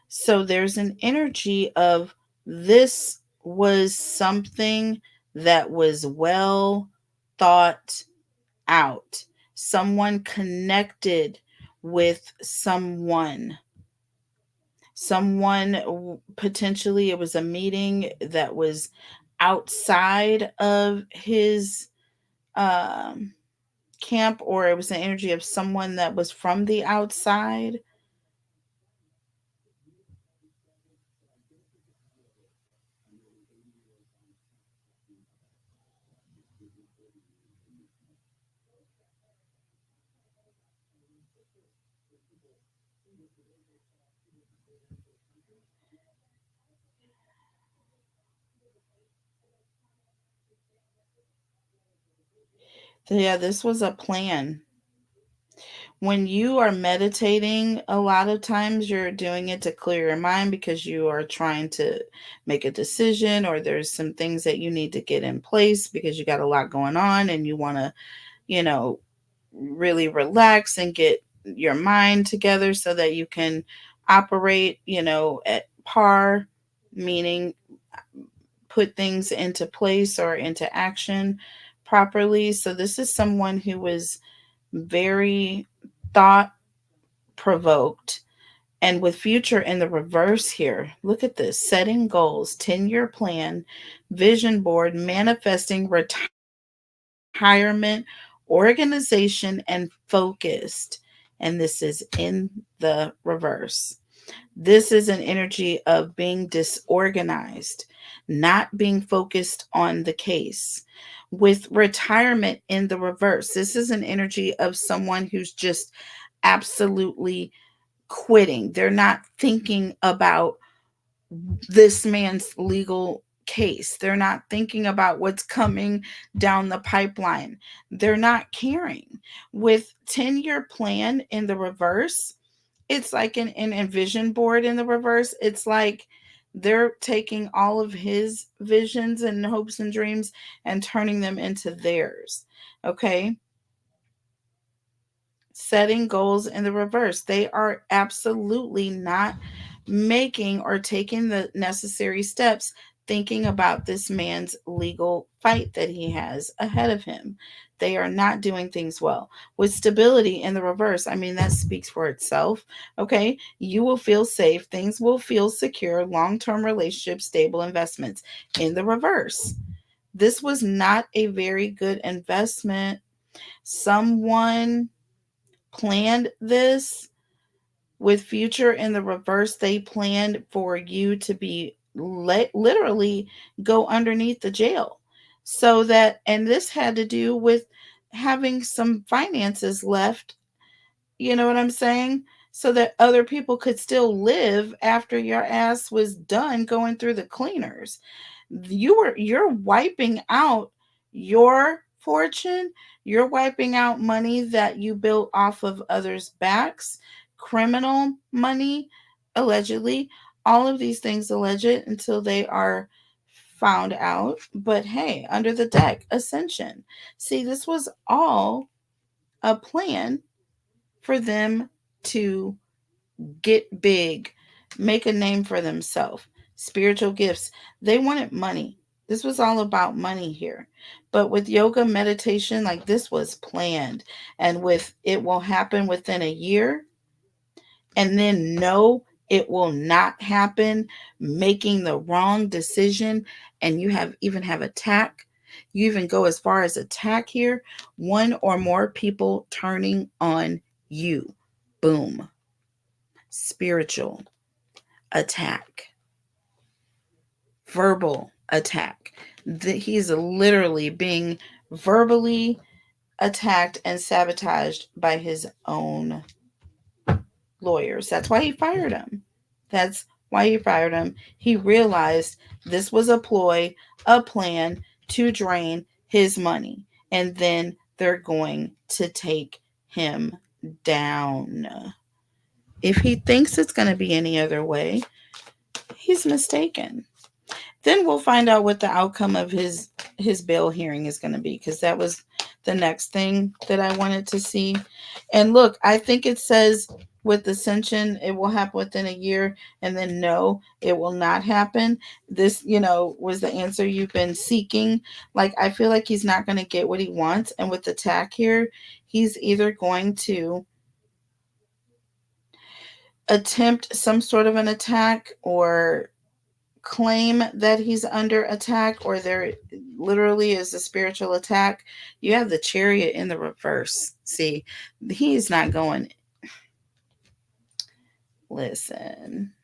So there's an energy of this was something that was well thought out. Someone connected with someone. Potentially, it was a meeting that was outside of his camp, or it was the energy of someone that was from the outside. Yeah, this was a plan. When you are meditating, a lot of times you're doing it to clear your mind because you are trying to make a decision, or there's some things that you need to get in place because you got a lot going on and you want to, you know, really relax and get your mind together so that you can operate, at par, meaning put things into place or into action properly. So this is someone who was very thought provoked. And with future in the reverse here, look at this: setting goals, 10-year plan, vision board, manifesting retirement, organization, and focused. And this is in the reverse. This is an energy of being disorganized, not being focused on the case. With retirement in the reverse, this is an energy of someone who's just absolutely quitting. They're not thinking about this man's legal case. They're not thinking about what's coming down the pipeline. They're not caring. With 10-year plan in the reverse, it's like an vision board in the reverse. It's like they're taking all of his visions and hopes and dreams and turning them into theirs. Okay. Setting goals in the reverse. They are absolutely not making or taking the necessary steps thinking about this man's legal fight that he has ahead of him. They are not doing things well. With stability in the reverse, that speaks for itself. Okay. You will feel safe. Things will feel secure. Long-term relationships, stable investments in the reverse. This was not a very good investment Someone planned this with future in the reverse. They planned for you to be literally go underneath the jail. So that, and this had to do with having some finances left, you know what I'm saying? So that other people could still live after your ass was done going through the cleaners. You're wiping out your fortune. You're wiping out money that you built off of others' backs, criminal money, allegedly. All of these things alleged until they are found out. But hey, under the deck, ascension. See, this was all a plan for them to get big, make a name for themselves. Spiritual gifts. They wanted money. This was all about money here. But with yoga meditation, like this was planned. And with it will happen within a year, and then no, it will not happen, making the wrong decision, and you have attack. You even go as far as attack here, one or more people turning on you. Boom. Spiritual attack, verbal attack. He's literally being verbally attacked and sabotaged by his own lawyers. That's why he fired him. That's why he fired him. He realized this was a ploy, a plan to drain his money. And then they're going to take him down. If he thinks it's going to be any other way, he's mistaken. Then we'll find out what the outcome of his bail hearing is going to be, because that was the next thing that I wanted to see. And look, I think it says with ascension it will happen within a year, and then no, it will not happen. This, was the answer you've been seeking. Like, I feel like he's not going to get what he wants, and with attack here, he's either going to attempt some sort of an attack or claim that he's under attack, or there literally is a spiritual attack. You have the Chariot in the reverse. See, he's not going. Listen.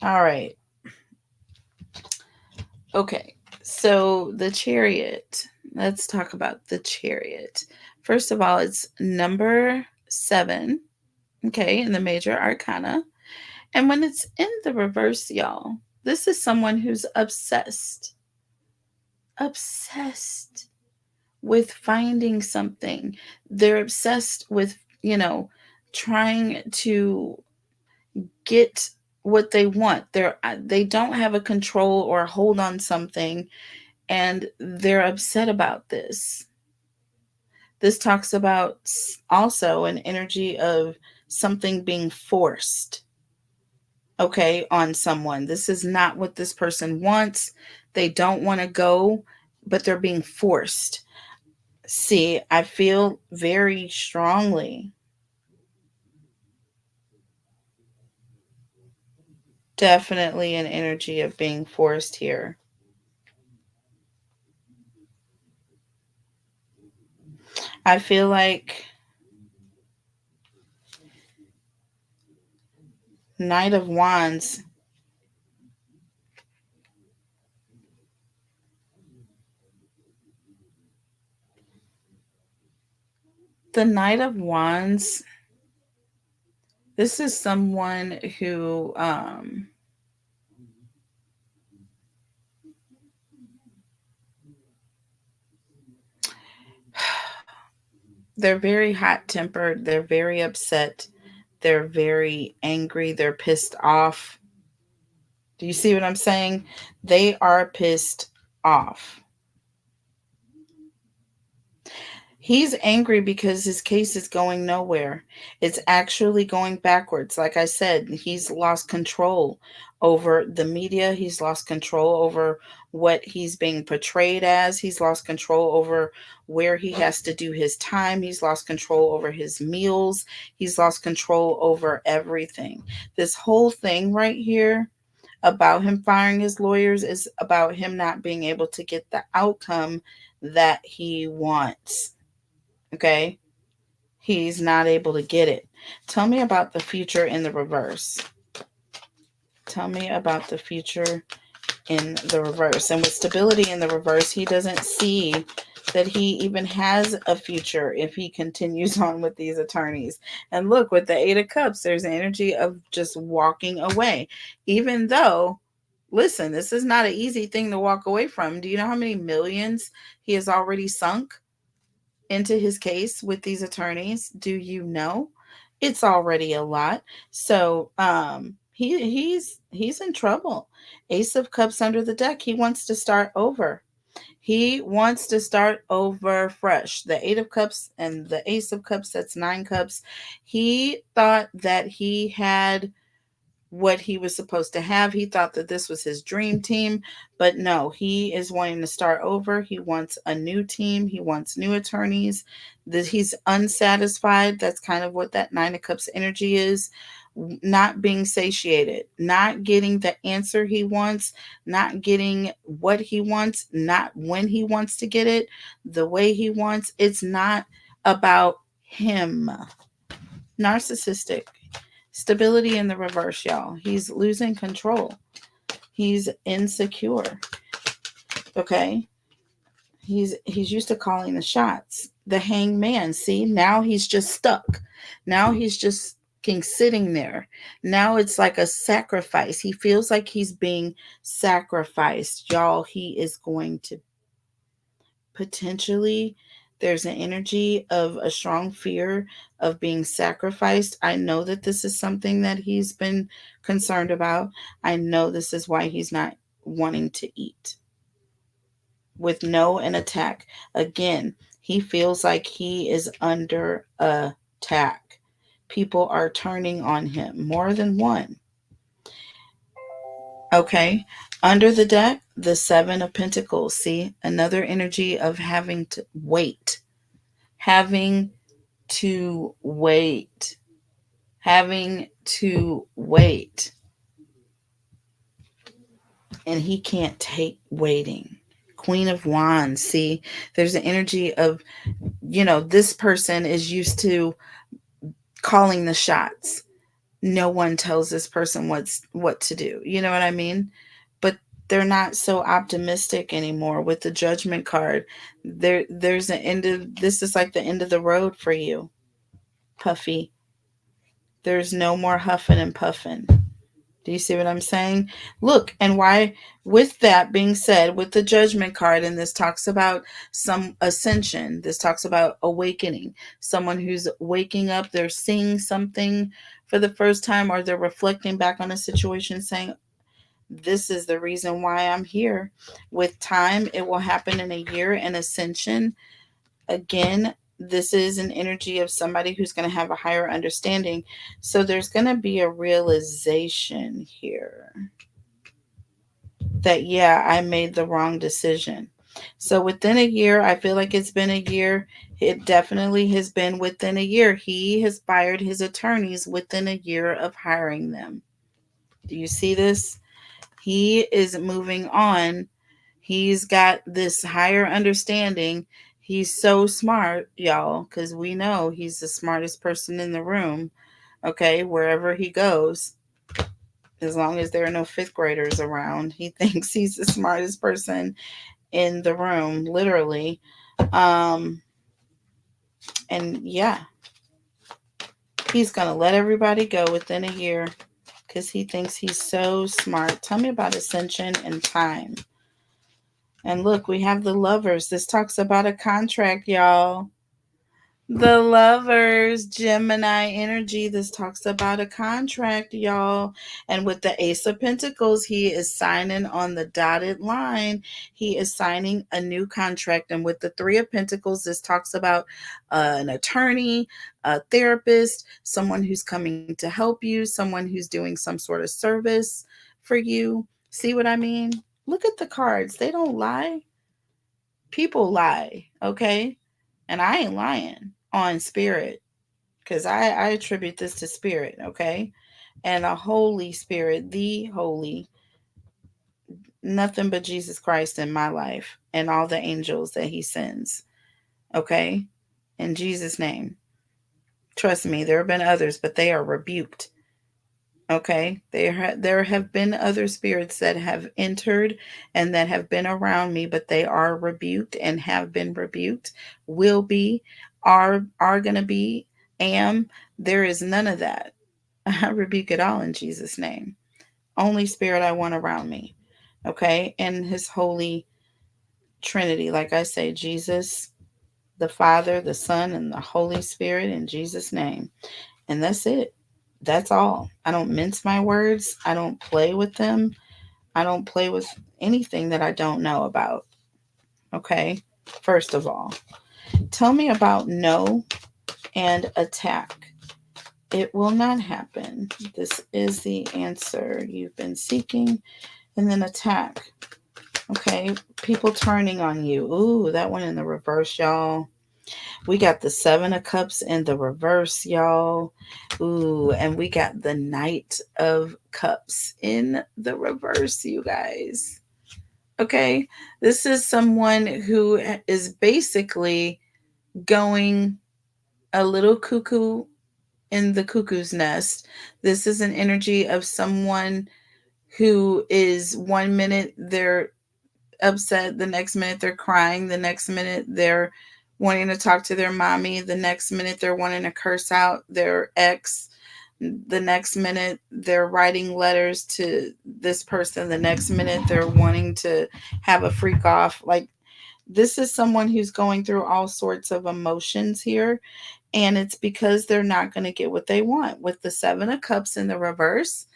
All right. Okay. So the Chariot. Let's talk about the Chariot. First of all, it's number 7. Okay, in the major arcana. And when it's in the reverse, y'all, this is someone who's obsessed with finding something. They're obsessed with, trying to get what they want. They don't have a control or a hold on something, and they're upset about this. This talks about also an energy of something being forced, okay, on someone. This is not what this person wants. They don't want to go, but they're being forced. See, I feel very strongly. Definitely an energy of being forced here. I feel like Knight of Wands. The Knight of Wands, this is someone who they're very hot-tempered, they're very upset, they're very angry, they're pissed off. Do you see what I'm saying? They are pissed off. He's angry because his case is going nowhere. It's actually going backwards. Like I said, he's lost control over the media. He's lost control over what he's being portrayed as. He's lost control over where he has to do his time. He's lost control over his meals. He's lost control over everything. This whole thing right here, about him firing his lawyers is about him not being able to get the outcome that he wants. Okay? He's not able to get it. Tell me about the future in the reverse. Tell me about the future in the reverse. And with stability in the reverse, he doesn't see that he even has a future if he continues on with these attorneys. And look, with the Eight of Cups, there's an energy of just walking away. Even though, listen, this is not an easy thing to walk away from. Do you know how many millions he has already sunk into his case with these attorneys? Do you know? It's already a lot. So he's in trouble. Ace of Cups under the deck. He wants to start over. He wants to start over fresh. The Eight of Cups and the Ace of Cups, that's 9 cups. He thought that he had what he was supposed to have. He thought that this was his dream team, but no, he is wanting to start over. He wants a new team. He wants new attorneys. That he's unsatisfied. That's kind of what that 9 of Cups energy is. Not being satiated, not getting the answer he wants, not getting what he wants, not when he wants to get it, the way he wants. It's not about him. Narcissistic. Stability in the reverse, y'all. He's losing control. He's insecure. Okay? He's used to calling the shots. The hangman, see? Now he's just stuck. Now he's just sitting there. Now it's like a sacrifice. He feels like he's being sacrificed. Y'all, he is going to potentially, there's an energy of a strong fear of being sacrificed. I know that this is something that he's been concerned about. I know this is why he's not wanting to eat. With no an attack. Again, he feels like he is under attack. People are turning on him, more than one. Okay. Under the deck, the 7 of Pentacles. See, another energy of having to wait. Having to wait. Having to wait. And he can't take waiting. Queen of Wands. See, there's an energy of, this person is used to calling the shots. No one tells this person what to do. You know what I mean? But they're not so optimistic anymore with the Judgment card. There's an end of, this is like the end of the road for you, Puffy. There's no more huffing and puffing. Do you see what I'm saying? Look, and why, with that being said, with the Judgment card, and this talks about some ascension, this talks about awakening, someone who's waking up, they're seeing something for the first time, or they're reflecting back on a situation saying, this is the reason why I'm here. With time, it will happen in a year. And ascension, again, this is an energy of somebody who's going to have a higher understanding. So there's going to be a realization here that, yeah, I made the wrong decision. So within a year, I feel like it's been a year. It definitely has been within a year. He has fired his attorneys within a year of hiring them. Do you see this? He is moving on. He's got this higher understanding. He's so smart, y'all, because we know he's the smartest person in the room. Okay, wherever he goes, as long as there are no 5th graders around, he thinks he's the smartest person in the room, literally. And yeah, he's going to let everybody go within a year because he thinks he's so smart. Tell me about ascension and time. And look, we have the Lovers. This talks about a contract, y'all. The Lovers, Gemini energy. This talks about a contract, y'all. And with the Ace of Pentacles, he is signing on the dotted line. He is signing a new contract. And with the 3 of Pentacles, this talks about an attorney, a therapist, someone who's coming to help you, someone who's doing some sort of service for you. See what I mean? Look at the cards. They don't lie. People lie, okay? And I ain't lying on spirit, because I attribute this to spirit, okay? And the Holy Spirit, the Holy nothing but Jesus Christ in my life and all the angels that he sends. Okay? In Jesus' name. Trust me, there have been others, but they are rebuked. Okay? There have been other spirits that have entered and that have been around me, but they are rebuked and have been rebuked, will be, are going to be, am. There is none of that. I rebuke it all in Jesus' name. Only spirit I want around me. Okay? And his holy Trinity. Like I say, Jesus, the Father, the Son, and the Holy Spirit in Jesus' name. And that's it. That's all. I don't mince my words. I don't play with them. I don't play with anything that I don't know about. Okay? First of all, tell me about no and attack. It will not happen. This is the answer you've been seeking. And then attack. Okay, people turning on you. Ooh, that one in the reverse, y'all. We got the Seven of Cups in the reverse, y'all. Ooh, and we got the Knight of Cups in the reverse, you guys. Okay, this is someone who is basically going a little cuckoo in the cuckoo's nest. This is an energy of someone who is 1 minute they're upset, the next minute they're crying, the next minute they're wanting to talk to their mommy, the next minute they're wanting to curse out their ex, the next minute they're writing letters to this person, the next minute they're wanting to have a freak off. Like, this is someone who's going through all sorts of emotions here, and it's because they're not going to get what they want. With the Seven of Cups in the reverse,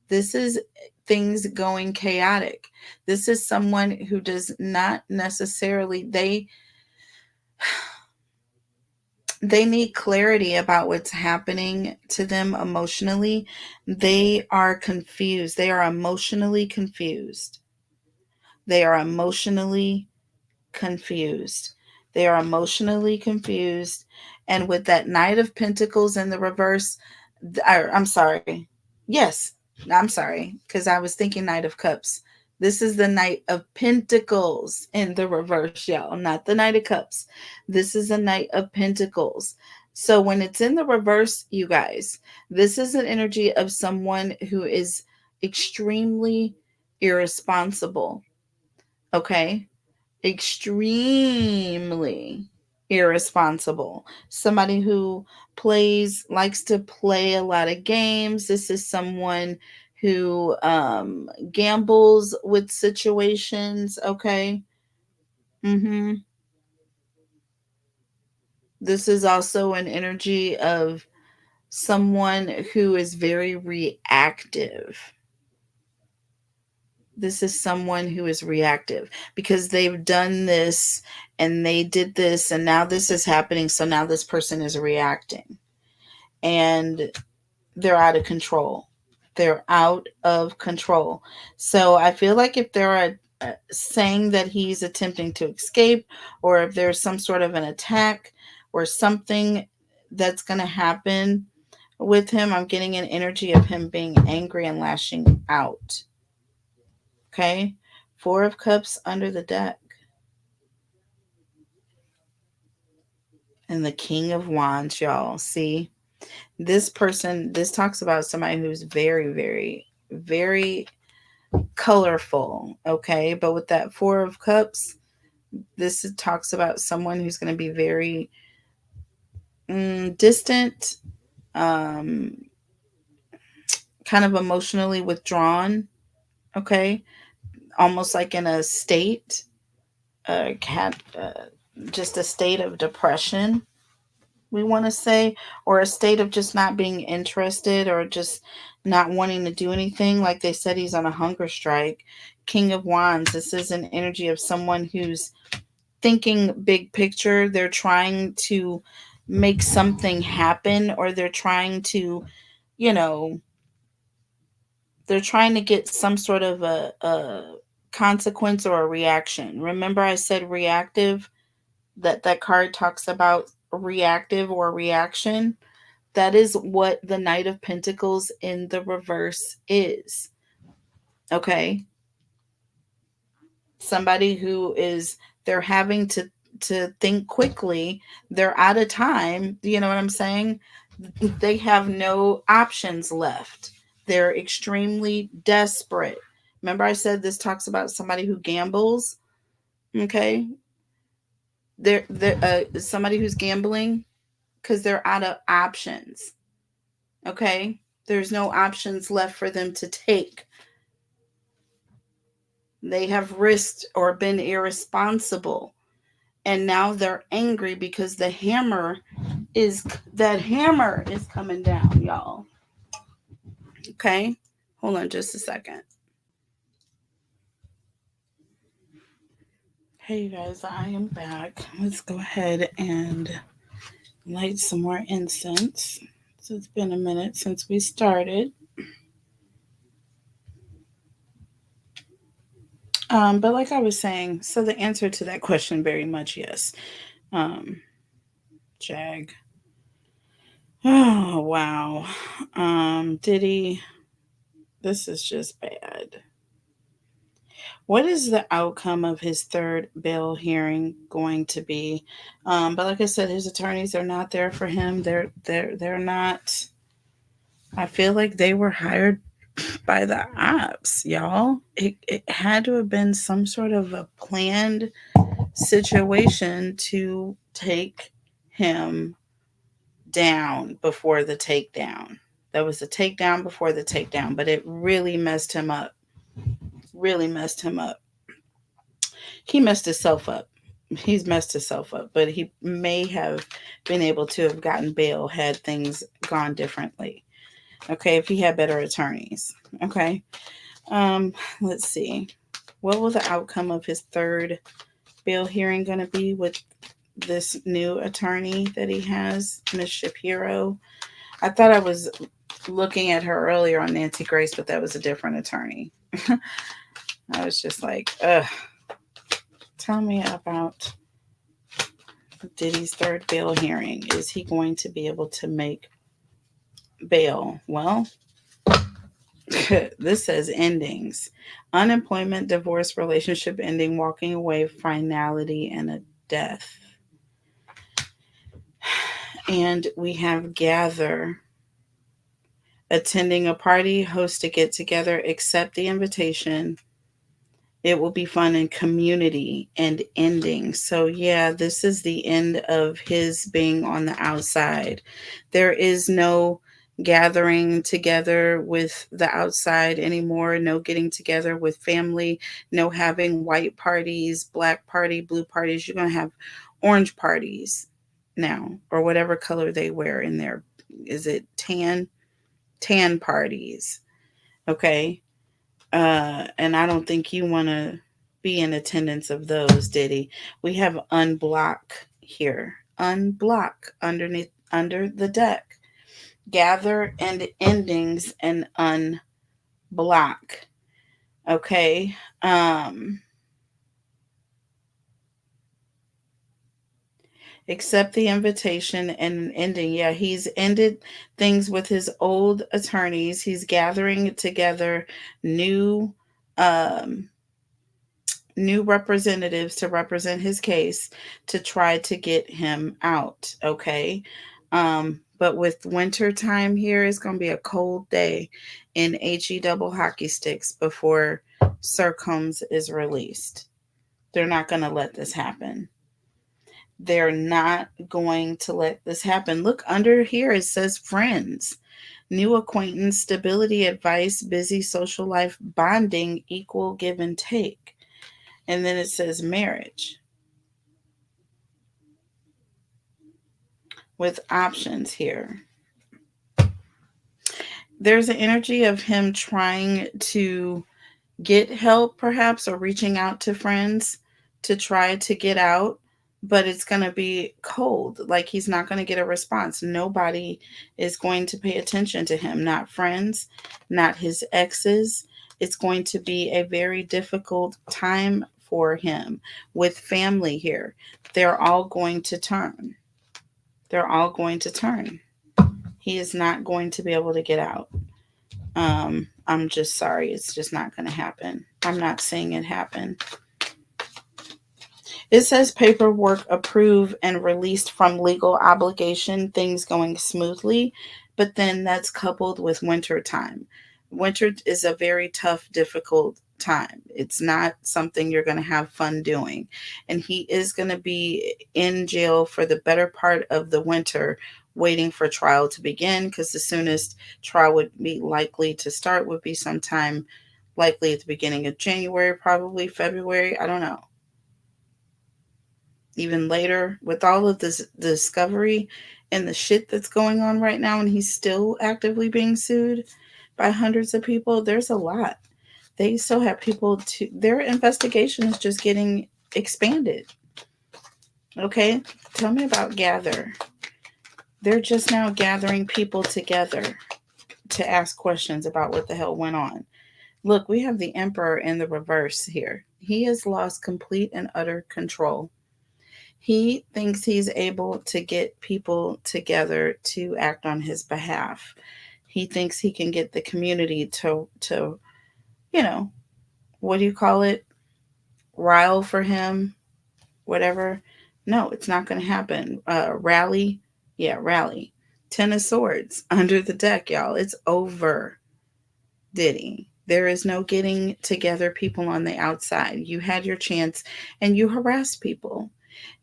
this is things going chaotic. This is someone who does not necessarily, they need clarity about what's happening to them emotionally. They are confused. They are emotionally confused. They are emotionally confused. They are emotionally confused. And with that Knight of Pentacles in the reverse, I'm sorry. Yes, I'm sorry, because I was thinking Knight of Cups. This is the Knight of Pentacles in the reverse, y'all, not the Knight of Cups. This is the Knight of Pentacles. So when it's in the reverse, you guys, this is an energy of someone who is extremely irresponsible. Okay? Extremely irresponsible. Somebody who likes to play a lot of games. This is someone who gambles with situations. Okay. Mm-hmm. This is also an energy of someone who is very reactive. This is someone who is reactive because they've done this and they did this and now this is happening. So now this person is reacting and they're out of control. They're out of control. So I feel like if they're saying that he's attempting to escape, or if there's some sort of an attack or something that's going to happen with him, I'm getting an energy of him being angry and lashing out. Okay. Four of Cups under the deck. And the King of Wands, y'all. See, this person, this talks about somebody who's very, very, very colorful. Okay. But with that Four of Cups, this talks about someone who's going to be very distant, um, kind of emotionally withdrawn. Okay. Almost like in a state, just a state of depression, we want to say, or a state of just not being interested or just not wanting to do anything. Like they said, he's on a hunger strike. King of Wands, this is an energy of someone who's thinking big picture. They're trying to make something happen, or they're trying to, you know, they're trying to get some sort of a consequence or a reaction. Remember I said reactive, that card talks about reactive or reaction. That is what the Knight of Pentacles in the reverse is. Okay? Somebody who is, they're having to think quickly, they're out of time, you know what I'm saying? They have no options left. They're extremely desperate. Remember I said this talks about somebody who gambles, okay? They're somebody who's gambling because they're out of options, okay? There's no options left for them to take. They have risked or been irresponsible, and now they're angry because is that hammer is coming down, y'all. Okay, hold on just a second. Hey you guys, I am back. Let's go ahead and light some more incense. So it's been a minute since we started. But like I was saying, so the answer to that question, very much yes. Um, Jag. Oh wow. Diddy, this is just bad. What is the outcome of his third bail hearing going to be? But like I said, his attorneys are not there for him. They're not. I feel like they were hired by the ops, y'all. It had to have been some sort of a planned situation to take him down before the takedown. That was the takedown before the takedown, but it really messed him up. Really messed him up. He messed himself up. He's messed himself up, but he may have been able to have gotten bail had things gone differently. Okay, if he had better attorneys. Okay. Let's see. What will the outcome of his third bail hearing going to be with this new attorney that he has, Miss Shapiro? I thought I was looking at her earlier on Nancy Grace, but that was a different attorney. I was just like, ugh. Tell me about Diddy's third bail hearing. Is he going to be able to make bail? Well, this says endings: unemployment, divorce, relationship ending, walking away, finality, and a death. And we have gather: attending a party, host a get together, accept the invitation. It will be fun and community and ending. So, yeah, this is the end of his being on the outside. There is no gathering together with the outside anymore, no getting together with family, no having white parties, black party, blue parties. You're going to have orange parties now, or whatever color they wear in there. Is it tan? Tan parties. Okay. And I don't think you want to be in attendance of those, Diddy. We have unblock here. Unblock underneath under the deck. Gather and endings and unblock. Okay. Accept the invitation and ending. Yeah, he's ended things with his old attorneys. He's gathering together new um new representatives to represent his case to try to get him out. Okay. But with winter time here, it's going to be a cold day in HE double hockey sticks before Sir Combs is released. They're not going to let this happen. They're not going to let this happen. Look under here, it says friends, new acquaintance, stability, advice, busy social life, bonding, equal give and take. And then it says marriage with options here. There's an energy of him trying to get help, perhaps, or reaching out to friends to try to get out, but it's going to be cold. Like he's not going to get a response. Nobody is going to pay attention to him, not friends, not his exes. It's going to be a very difficult time for him with family here. They're all going to turn. They're all going to turn. He is not going to be able to get out. I'm just sorry. It's just not going to happen. I'm not seeing it happen. It says paperwork approved and released from legal obligation, things going smoothly, but then that's coupled with winter time. Winter is a very tough, difficult time. It's not something you're going to have fun doing. And he is going to be in jail for the better part of the winter, waiting for trial to begin, because the soonest trial would be likely to start would be sometime likely at the beginning of January, probably February. I don't know, even later, with all of this discovery and the shit that's going on right now, and he's still actively being sued by hundreds of people. There's a lot. They still have people to, their investigation is just getting expanded. Okay, tell me about Gather. They're just now gathering people together to ask questions about what the hell went on. Look, we have the Emperor in the reverse here. He has lost complete and utter control. He thinks he's able to get people together to act on his behalf. He thinks he can get the community to you know, what do you call it? Rile for him, whatever. No, it's not going to happen. Rally, yeah, rally. Ten of Swords under the deck, y'all. It's over, Diddy. There is no getting together people on the outside. You had your chance and you harassed people.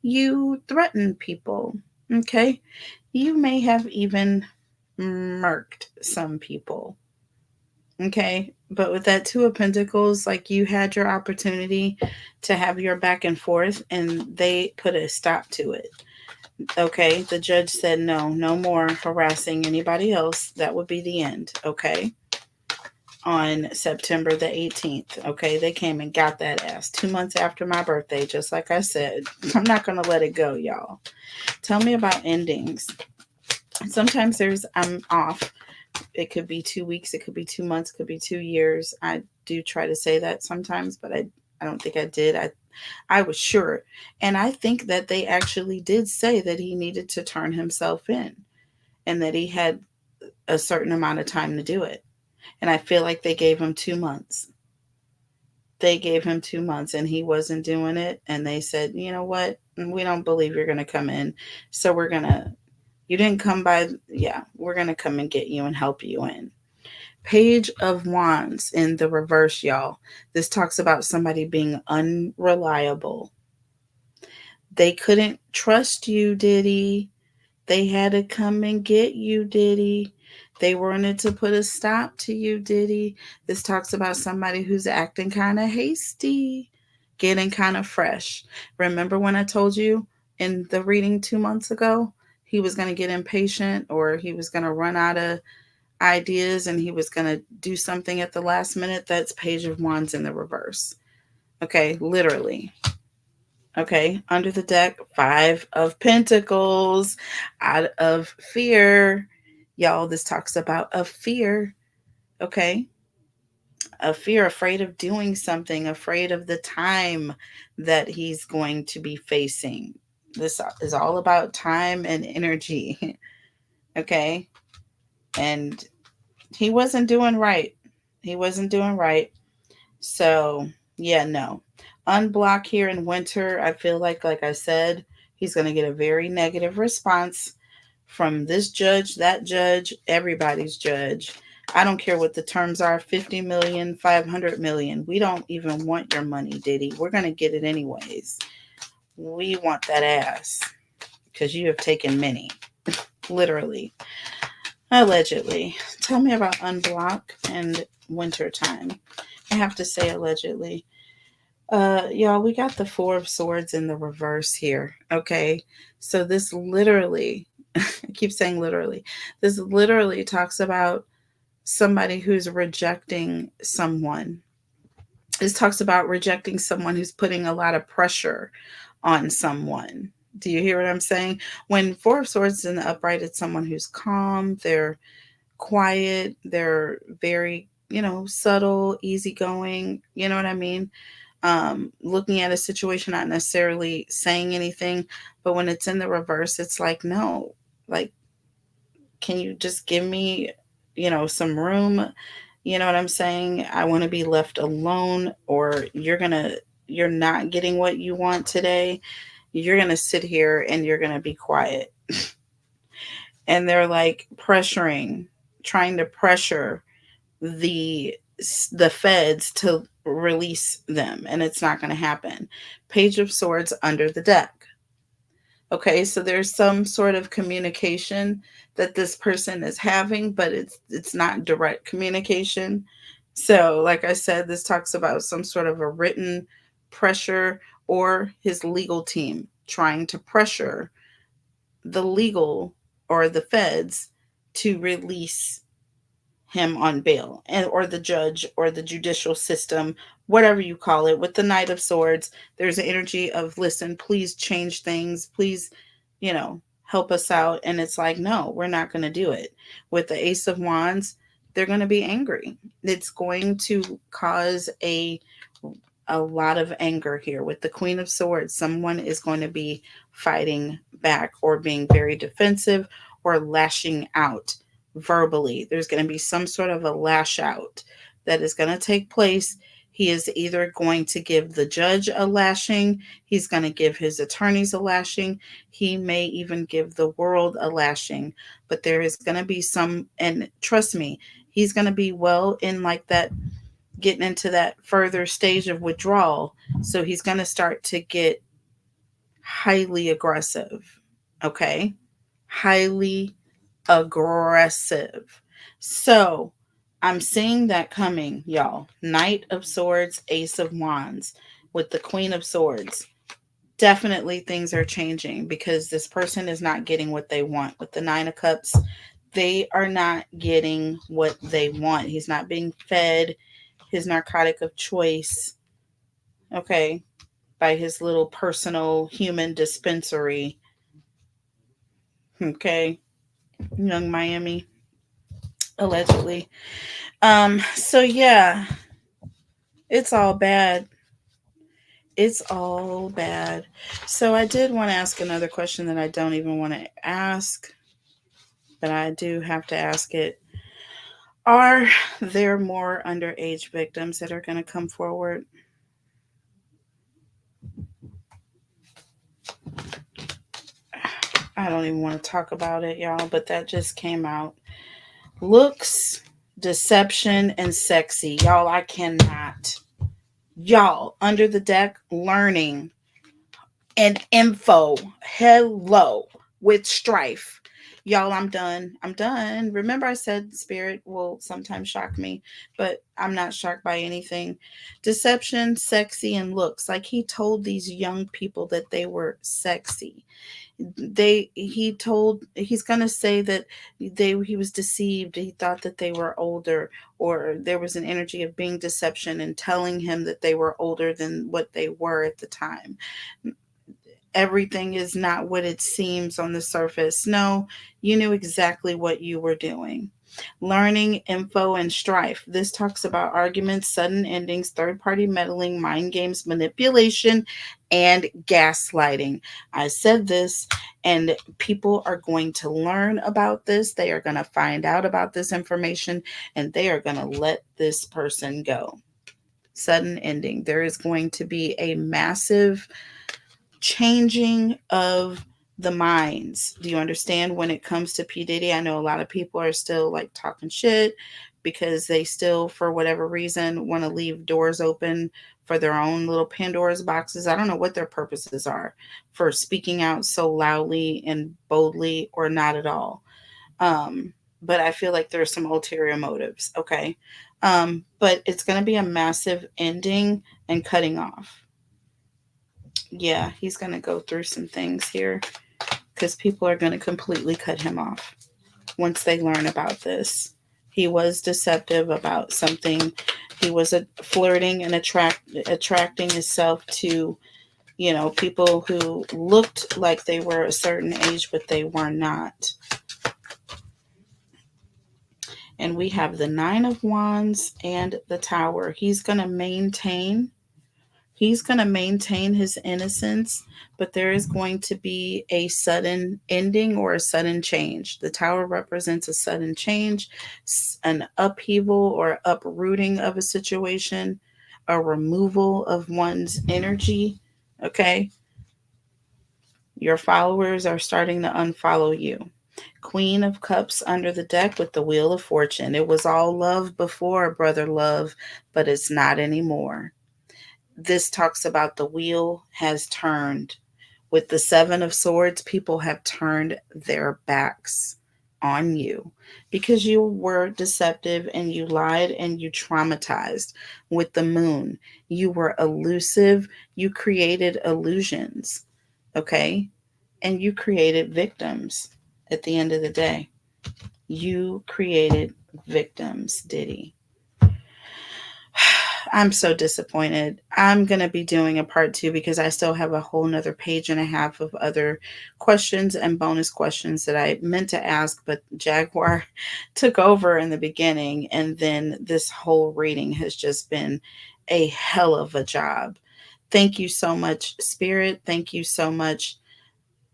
You threaten people. Okay. You may have even murked some people. Okay. But with that Two of Pentacles, like you had your opportunity to have your back and forth and they put a stop to it. Okay. The judge said, no, no more harassing anybody else. That would be the end. Okay. On September the 18th. Okay, they came and got that ass 2 months after my birthday, just like I said. I'm not going to let it go, y'all. Tell me about endings. Sometimes I'm off. It could be 2 weeks, it could be 2 months, it could be 2 years. I do try to say that sometimes, but I don't think I did. I was sure. And I think that they actually did say that he needed to turn himself in and that he had a certain amount of time to do it. And I feel like they gave him 2 months. They gave him 2 months and he wasn't doing it. And they said, you know what? We don't believe you're going to come in. So you didn't come by. Yeah, we're going to come and get you and help you in. Page of Wands in the reverse, y'all. This talks about somebody being unreliable. They couldn't trust you, Diddy. They had to come and get you, Diddy. They wanted to put a stop to you, Diddy. This talks about somebody who's acting kind of hasty, getting kind of fresh. Remember when I told you in the reading 2 months ago, he was going to get impatient or he was going to run out of ideas and he was going to do something at the last minute? That's Page of Wands in the reverse. Okay, literally. Okay, under the deck, Five of Pentacles, out of fear. Y'all, this talks about a fear. Okay, a fear, afraid of doing something, afraid of the time that he's going to be facing. This is all about time and energy. Okay, and he wasn't doing right. He wasn't doing right. So, yeah, no. Unblock here in winter, I feel like I said, he's going to get a very negative response from this judge, that judge, everybody's judge. I don't care what the terms are, 50 million, 500 million. We don't even want your money, Diddy. We're going to get it anyways. We want that ass because you have taken many, literally, allegedly. Tell me about unblock and winter time. I have to say allegedly. Y'all, we got the Four of Swords in the reverse here. Okay. So this literally, I keep saying literally, this literally talks about somebody who's rejecting someone. This talks about rejecting someone who's putting a lot of pressure on someone. Do you hear what I'm saying? When Four of Swords is in the upright, it's someone who's calm, they're quiet, they're very, subtle, easygoing. You know what I mean? Looking at a situation, not necessarily saying anything, but when it's in the reverse, it's like, no, like, can you just give me, some room? You know what I'm saying? I want to be left alone, or you're going to you're not getting what you want today, you're going to sit here and you're going to be quiet. And they're like pressuring, trying to pressure the the feds to release them, and it's not going to happen. Page of Swords under the deck. Okay, so there's some sort of communication that this person is having, but it's not direct communication. So, like I said, this talks about some sort of a written pressure or his legal team trying to pressure the legal or the feds to release him on bail, and or the judge or the judicial system, whatever you call it. With the Knight of Swords, there's an energy of, listen, please change things, please, help us out. And it's like, no, we're not going to do it. With the Ace of Wands, they're going to be angry. It's going to cause a lot of anger here. With the Queen of Swords, someone is going to be fighting back or being very defensive or lashing out verbally. There's going to be some sort of a lash out that is going to take place. He is either going to give the judge a lashing, he's going to give his attorneys a lashing, he may even give the world a lashing. But there is going to be some, and trust me, he's going to be well in like that, getting into that further stage of withdrawal. So he's going to start to get highly aggressive. Okay? Highly aggressive. So I'm seeing that coming, y'all. Knight of Swords, Ace of Wands with the Queen of Swords. Definitely things are changing because this person is not getting what they want. With the Nine of Cups, they are not getting what they want. He's not being fed his narcotic of choice, okay, by his little personal human dispensary, okay, Young Miami, allegedly. So yeah, it's all bad. It's all bad. So I did want to ask another question that I don't even want to ask, but I do have to ask it. Are there more underage victims that are going to come forward? I don't even want to talk about it, y'all, but that just came out. Looks, deception, and sexy. Y'all, I cannot. Y'all, under the deck, learning and info. Hello with strife. Y'all, I'm done. I'm done. Remember, I said spirit will sometimes shock me, but I'm not shocked by anything. Deception, sexy, and looks. Like he told these young people that they were sexy. He's going to say that he was deceived, he thought that they were older, or there was an energy of being deception and telling him that they were older than what they were at the time. Everything is not what it seems on the surface. No, you knew exactly what you were doing. Learning, info, and strife. This talks about arguments, sudden endings, third party meddling, mind games, manipulation, and gaslighting. I said this, and people are going to learn about this. They are going to find out about this information, and they are going to let this person go. Sudden ending. There is going to be a massive changing of the minds. Do you understand? When it comes to P. Diddy, I know a lot of people are still like talking shit because they still, for whatever reason, want to leave doors open for their own little Pandora's boxes. I don't know what their purposes are for speaking out so loudly and boldly, or not at all. But I feel like there's some ulterior motives. Okay. But it's going to be a massive ending and cutting off. Yeah, he's going to go through some things here because people are going to completely cut him off once they learn about this. He was deceptive about something. He was flirting and attracting himself to, people who looked like they were a certain age, but they were not. And we have the Nine of Wands and the Tower. He's going to maintain his innocence, but there is going to be a sudden ending or a sudden change. The Tower represents a sudden change, an upheaval or uprooting of a situation. a removal of one's energy, okay, your followers are starting to unfollow you. Queen of Cups under the deck with the Wheel of Fortune. It was all love before, brother love, but it's not anymore. This talks about the wheel has turned. With the Seven of Swords, people have turned their backs on you because you were deceptive and you lied and you traumatized. With the Moon, you were elusive, you created illusions, okay? And you created victims at the end of the day. You created victims, Diddy. I'm so disappointed. I'm going to be doing a part two because I still have a whole nother page and a half of other questions and bonus questions that I meant to ask, but Jaguar took over in the beginning. And then this whole reading has just been a hell of a job. Thank you so much, Spirit. Thank you so much,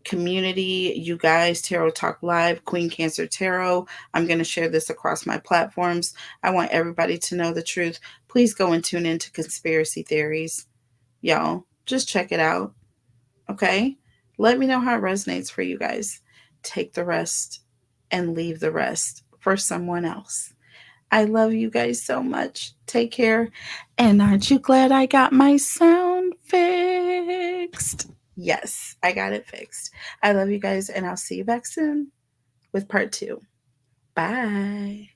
community, you guys, Tarot Talk Live, Queen Cancer Tarot. I'm going to share this across my platforms. I want everybody to know the truth. Please go and tune into Conspiracy Theories. Y'all, just check it out. Okay? Let me know how it resonates for you guys. Take the rest and leave the rest for someone else. I love you guys so much. Take care. And aren't you glad I got my sound fixed? Yes, I got it fixed. I love you guys, and I'll see you back soon with part two. Bye.